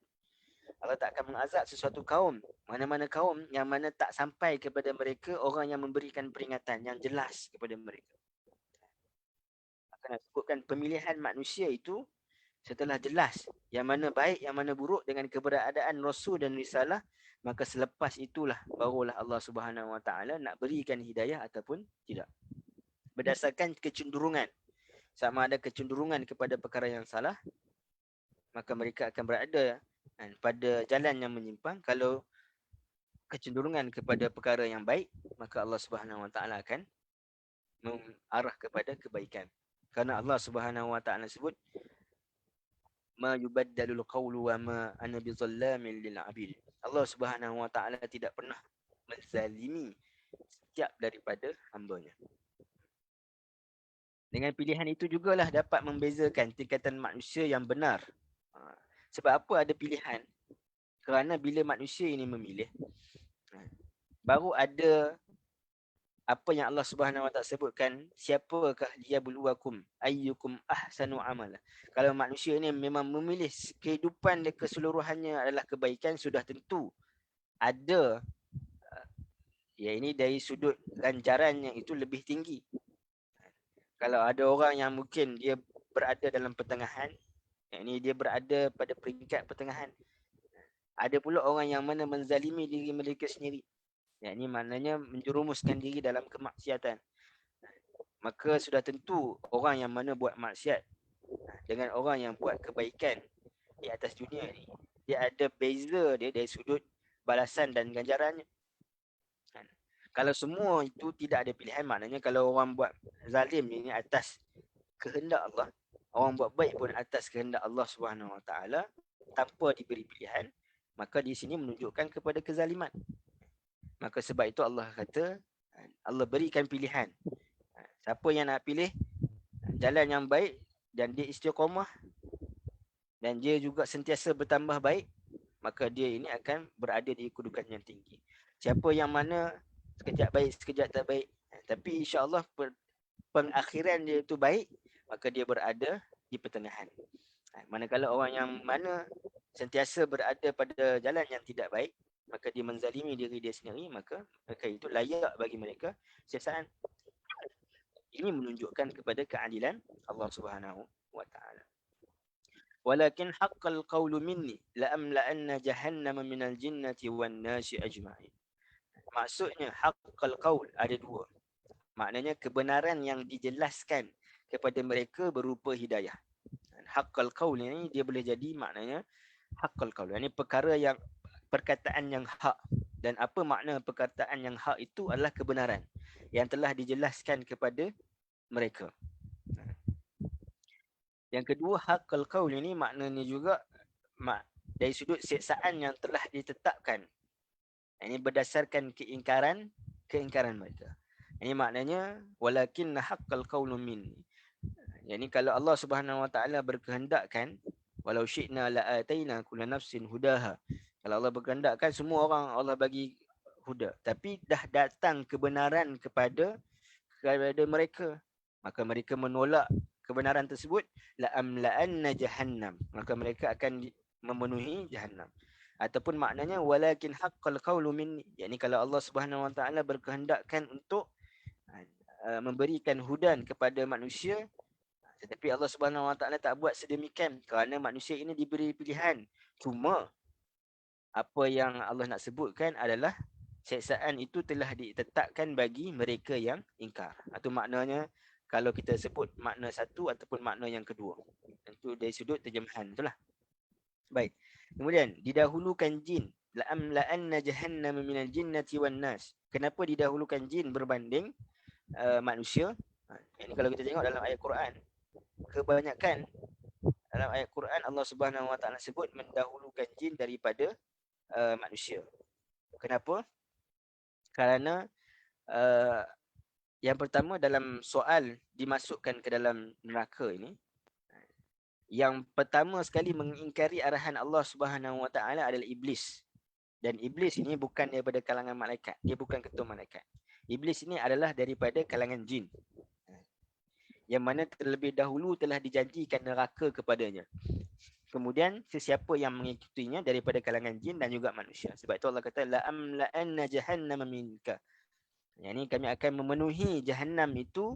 Allah tak akan mengazab sesuatu kaum, mana-mana kaum yang mana tak sampai kepada mereka orang yang memberikan peringatan yang jelas kepada mereka. Akan sebutkan pemilihan manusia itu setelah jelas yang mana baik, yang mana buruk dengan keberadaan Rasul dan Risalah, maka selepas itulah barulah Allah Subhanahu Wa Taala nak berikan hidayah ataupun tidak. Berdasarkan kecenderungan. Sama ada kecenderungan kepada perkara yang salah, maka mereka akan berada pada jalan yang menyimpang. Kalau kecenderungan kepada perkara yang baik, maka Allah Subhanahu Wa Taala akan mengarah kepada kebaikan. Karena Allah Subhanahu Wa Taala sebut, ma yubaddalul qawlu wa ma ana bizallamin lil abid. Allah Subhanahu Wa Taala tidak pernah menzalimi setiap daripada hamba-Nya. Dengan pilihan itu jugalah dapat membezakan tingkatan manusia yang benar. Sebab apa ada pilihan? Kerana bila manusia ini memilih, baru ada apa yang Allah Subhanahu Wa Taala sebutkan, siapakah liyabluwakum ayyukum ahsanu amala. Kalau manusia ini memang memilih kehidupan dia keseluruhannya adalah kebaikan, sudah tentu ada ini dari sudut ganjarannya itu lebih tinggi. Kalau ada orang yang mungkin dia berada dalam pertengahan, ini dia berada pada peringkat pertengahan. Ada pula orang yang mana menzalimi diri mereka sendiri. Ini maknanya menjerumuskan diri dalam kemaksiatan. Maka sudah tentu orang yang mana buat maksiat dengan orang yang buat kebaikan di atas dunia ni, dia ada beza dia dari sudut balasan dan ganjarannya. Kalau semua itu tidak ada pilihan, maknanya kalau orang buat zalim ini atas kehendak Allah, orang buat baik pun atas kehendak Allah Subhanahu Wa Taala tanpa diberi pilihan, maka di sini menunjukkan kepada kezaliman. Maka sebab itu Allah kata, Allah berikan pilihan. Siapa yang nak pilih jalan yang baik dan dia istiqamah dan dia juga sentiasa bertambah baik, maka dia ini akan berada di kedudukan yang tinggi. Siapa yang mana sekejap baik, sekejap tak baik, tapi insya-Allah pengakhiran dia itu baik, maka dia berada di pertengahan. Manakala orang yang mana sentiasa berada pada jalan yang tidak baik, maka dia menzalimi diri dia sendiri, maka itu layak bagi mereka siksaan. Ini menunjukkan kepada keadilan Allah Subhanahu Wa Taala. Walakin haqqal qawlu minni la amla'anna jahannama minal jinnati wan nasi ajma'in. Maksudnya haqqal qaul ada dua. Maknanya kebenaran yang dijelaskan kepada mereka berupa hidayah. Haqqal qaul ini dia boleh jadi maknanya haqqal qaul. Ini perkara yang perkataan yang hak. Dan apa makna perkataan yang hak itu adalah kebenaran yang telah dijelaskan kepada mereka. Yang kedua, haqqal qaul ini maknanya juga dari sudut siksaan yang telah ditetapkan. Ini berdasarkan keingkaran mereka. Ini maknanya walakin haqqal qaulu minni. Yani kalau Allah Subhanahu Wa Taala berkehendakkan, walau syi'na la ataina kullu nafsin hudaha. Kalau Allah berkehendakkan, semua orang Allah bagi huda. Tapi dah datang kebenaran kepada mereka, maka mereka menolak kebenaran tersebut, la amla'anna jahannam, maka mereka akan memenuhi jahannam. Ataupun maknanya walakin haqqal qawlu minni, yakni kalau Allah Subhanahu wa taala berkehendakkan untuk memberikan hudan kepada manusia, tetapi Allah Subhanahu wa taala tak buat sedemikian kerana manusia ini diberi pilihan. Cuma apa yang Allah nak sebutkan adalah siksaan itu telah ditetapkan bagi mereka yang ingkar. Itu maknanya kalau kita sebut makna satu ataupun makna yang kedua. Itu dari sudut terjemahan, itulah. Baik. Kemudian didahulukan jin. La'amla'anna jahannama minal jinnati wan nas. Kenapa didahulukan jin berbanding manusia? Ini kalau kita tengok dalam ayat Quran, kebanyakan dalam ayat Quran Allah Subhanahu wa taala sebut mendahulukan jin daripada manusia. Kenapa? Kerana yang pertama, dalam soal dimasukkan ke dalam neraka ini, yang pertama sekali mengingkari arahan Allah Subhanahu wa taala adalah iblis. Dan iblis ini bukan daripada kalangan malaikat, dia bukan ketua malaikat. Iblis ini adalah daripada kalangan jin, yang mana terlebih dahulu telah dijanjikan neraka kepadanya. Kemudian sesiapa yang mengikutinya daripada kalangan jin dan juga manusia. Sebab itu Allah kata la amla'anna jahannama minka. Yang ini kami akan memenuhi jahannam itu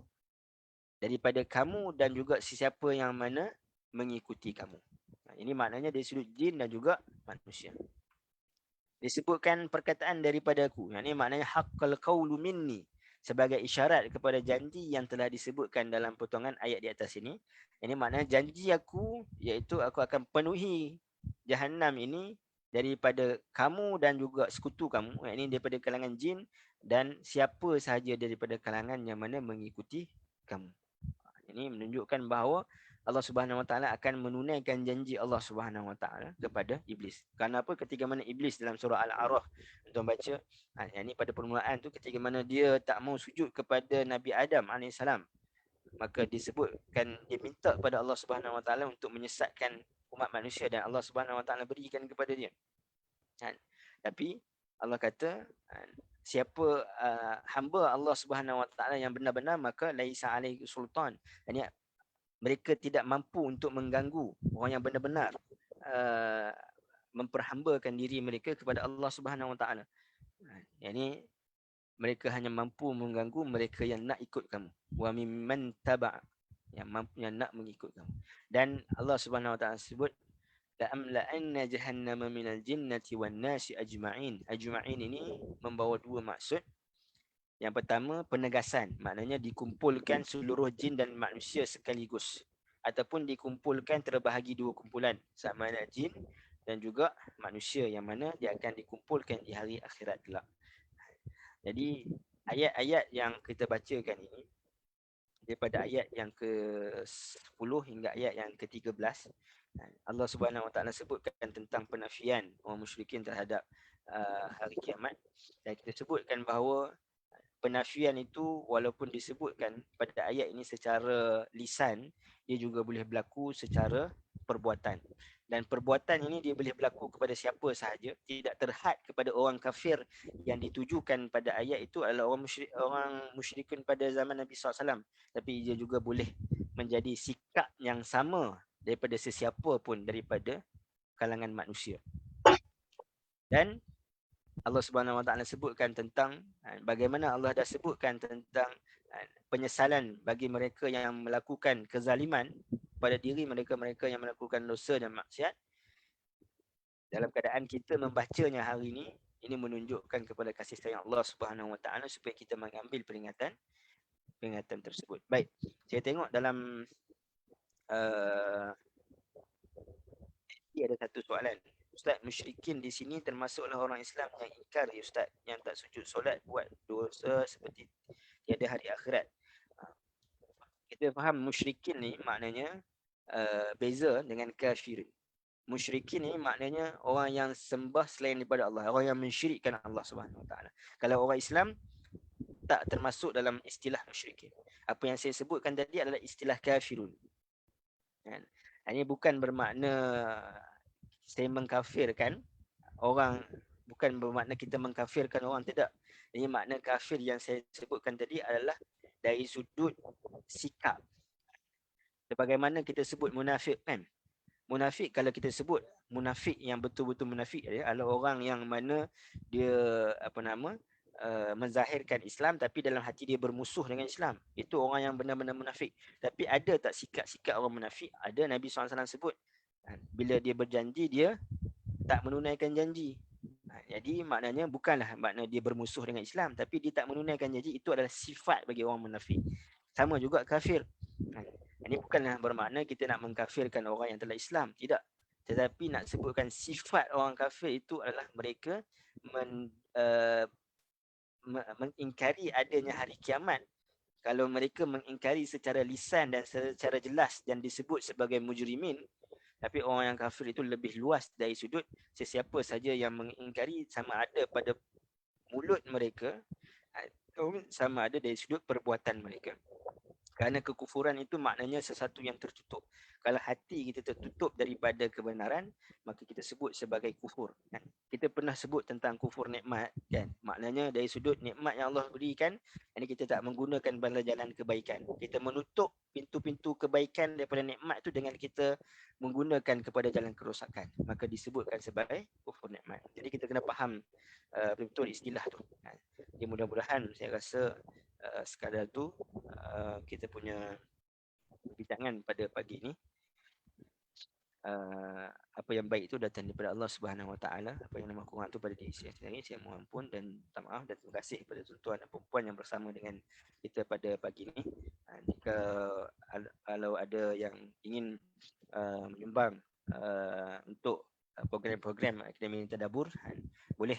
daripada kamu dan juga sesiapa yang mana mengikuti kamu. Ini maknanya dari sudut jin dan juga manusia. Disebutkan perkataan daripada aku. Yang ini maknanya haqqal qawlu minni, sebagai isyarat kepada janji yang telah disebutkan dalam potongan ayat di atas ini. Ini maknanya janji aku, iaitu aku akan penuhi jahannam ini daripada kamu dan juga sekutu kamu. Ini daripada kalangan jin dan siapa sahaja daripada kalangan yang mana mengikuti kamu. Ini menunjukkan bahawa Allah Subhanahu wa taala akan menunaikan janji Allah Subhanahu wa taala kepada iblis. Kenapa? Ketika mana iblis dalam surah Al-A'raf, tuan baca, yang ini pada permulaan tu, ketika mana dia tak mau sujud kepada Nabi Adam AS, maka disebutkan dia minta kepada Allah Subhanahu wa taala untuk menyesatkan umat manusia, dan Allah Subhanahu wa taala berikan kepada dia. Tapi Allah kata, siapa hamba Allah Subhanahu wa taala yang benar-benar, maka laisa alaihi sultan. Yani mereka tidak mampu untuk mengganggu orang yang benar-benar memperhambakan diri mereka kepada Allah Subhanahu wa taala. Yani mereka hanya mampu mengganggu mereka yang nak ikut kamu. Wa mimman taba', yang nak mengikut kamu. Dan Allah Subhanahu wa taala sebut la amla'anna jahannama minal jinnati wan nasi ajma'in. Ajma'in ini membawa dua maksud. Yang pertama, penegasan, maknanya dikumpulkan seluruh jin dan manusia sekaligus, ataupun dikumpulkan terbahagi dua kumpulan, sama ada jin dan juga manusia, yang mana dia akan dikumpulkan di hari akhirat kelak. Jadi ayat-ayat yang kita bacakan ini, daripada ayat yang ke-10 hingga ayat yang ke-13, Allah Subhanahu wa taala sebutkan tentang penafian orang musyrikin terhadap hari kiamat. Dan kita sebutkan bahawa penafian itu walaupun disebutkan pada ayat ini secara lisan, dia juga boleh berlaku secara perbuatan. Dan perbuatan ini dia boleh berlaku kepada siapa sahaja, tidak terhad kepada orang kafir. Yang ditujukan pada ayat itu adalah orang musyrikun pada zaman Nabi SAW. Tapi dia juga boleh menjadi sikap yang sama daripada sesiapa pun daripada kalangan manusia. Dan Allah Subhanahu wa taala sebutkan tentang bagaimana Allah dah sebutkan tentang penyesalan bagi mereka yang melakukan kezaliman pada diri mereka yang melakukan dosa dan maksiat. Dalam keadaan kita membacanya hari ini menunjukkan kepada kasih sayang Allah Subhanahu wa taala supaya kita mengambil peringatan tersebut. Baik, saya tengok dalam ada satu soalan. Ustaz, musyrikin di sini termasuklah orang Islam yang ingkar ya Ustaz, yang tak sujud solat, buat dosa seperti tiada hari akhirat. Kita faham musyrikin ni maknanya beza dengan kafirin. Musyrikin ni maknanya orang yang sembah selain daripada Allah, orang yang mensyirikkan Allah Subhanahu wa taala. Kalau orang Islam tak termasuk dalam istilah musyrikin. Apa yang saya sebutkan tadi adalah istilah kafirun. Ini bukan bermakna saya mengkafirkan orang, bukan bermakna kita mengkafirkan orang, tidak. Ini makna kafir yang saya sebutkan tadi adalah dari sudut sikap. Sebagaimana kita sebut munafik kan. Munafik kalau kita sebut munafik yang betul-betul munafik adalah orang yang mana dia menzahirkan Islam tapi dalam hati dia bermusuh dengan Islam. Itu orang yang benar-benar munafik. Tapi ada tak sikap-sikap orang munafik? Ada, Nabi SAW sebut. Bila dia berjanji, dia tak menunaikan janji. Jadi maknanya bukanlah makna dia bermusuh dengan Islam, tapi dia tak menunaikan janji. Itu adalah sifat bagi orang munafik. Sama juga kafir. Ini bukanlah bermakna kita nak mengkafirkan orang yang telah Islam. Tidak. Tetapi nak sebutkan sifat orang kafir itu adalah mereka mengingkari adanya hari kiamat. Kalau mereka mengingkari secara lisan dan secara jelas dan disebut sebagai mujrimin, tapi orang yang kafir itu lebih luas dari sudut sesiapa saja yang mengingkari, sama ada pada mulut mereka atau sama ada dari sudut perbuatan mereka. Kerana kekufuran itu maknanya sesuatu yang tertutup. Kalau hati kita tertutup daripada kebenaran, maka kita sebut sebagai kufur. Kan? Kita pernah sebut tentang kufur nikmat. Kan? Maknanya dari sudut nikmat yang Allah berikan, ini kita tak menggunakan bala jalan kebaikan. Kita menutup pintu-pintu kebaikan daripada nikmat itu dengan kita menggunakan kepada jalan kerosakan. Maka disebutkan sebagai kufur nikmat. Jadi kita kena faham betul istilah tu. Jadi mudah-mudahan saya rasa sekadar tu kita punya perbincangan pada pagi ini. Apa yang baik itu datang daripada Allah Subhanahu Wa Taala. Apa yang lemah kurang itu pada diri saya sendiri, saya mohon ampun dan minta maaf dan terima kasih kepada tuan-tuan dan puan yang bersama dengan kita pada pagi ini. Jika kalau ada yang ingin menyumbang untuk program-program Akademi Tadabbur, boleh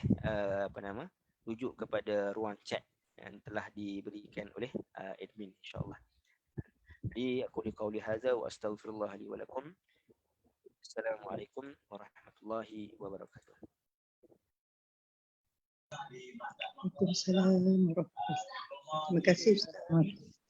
rujuk kepada ruang chat yang telah diberikan oleh admin, insya-Allah. Jadi aku qauli hadza wa astaghfirullah li wa lakum. Assalamualaikum warahmatullahi wabarakatuh. Waalaikumsalam warahmatullahi wabarakatuh. Terima kasih Ustaz.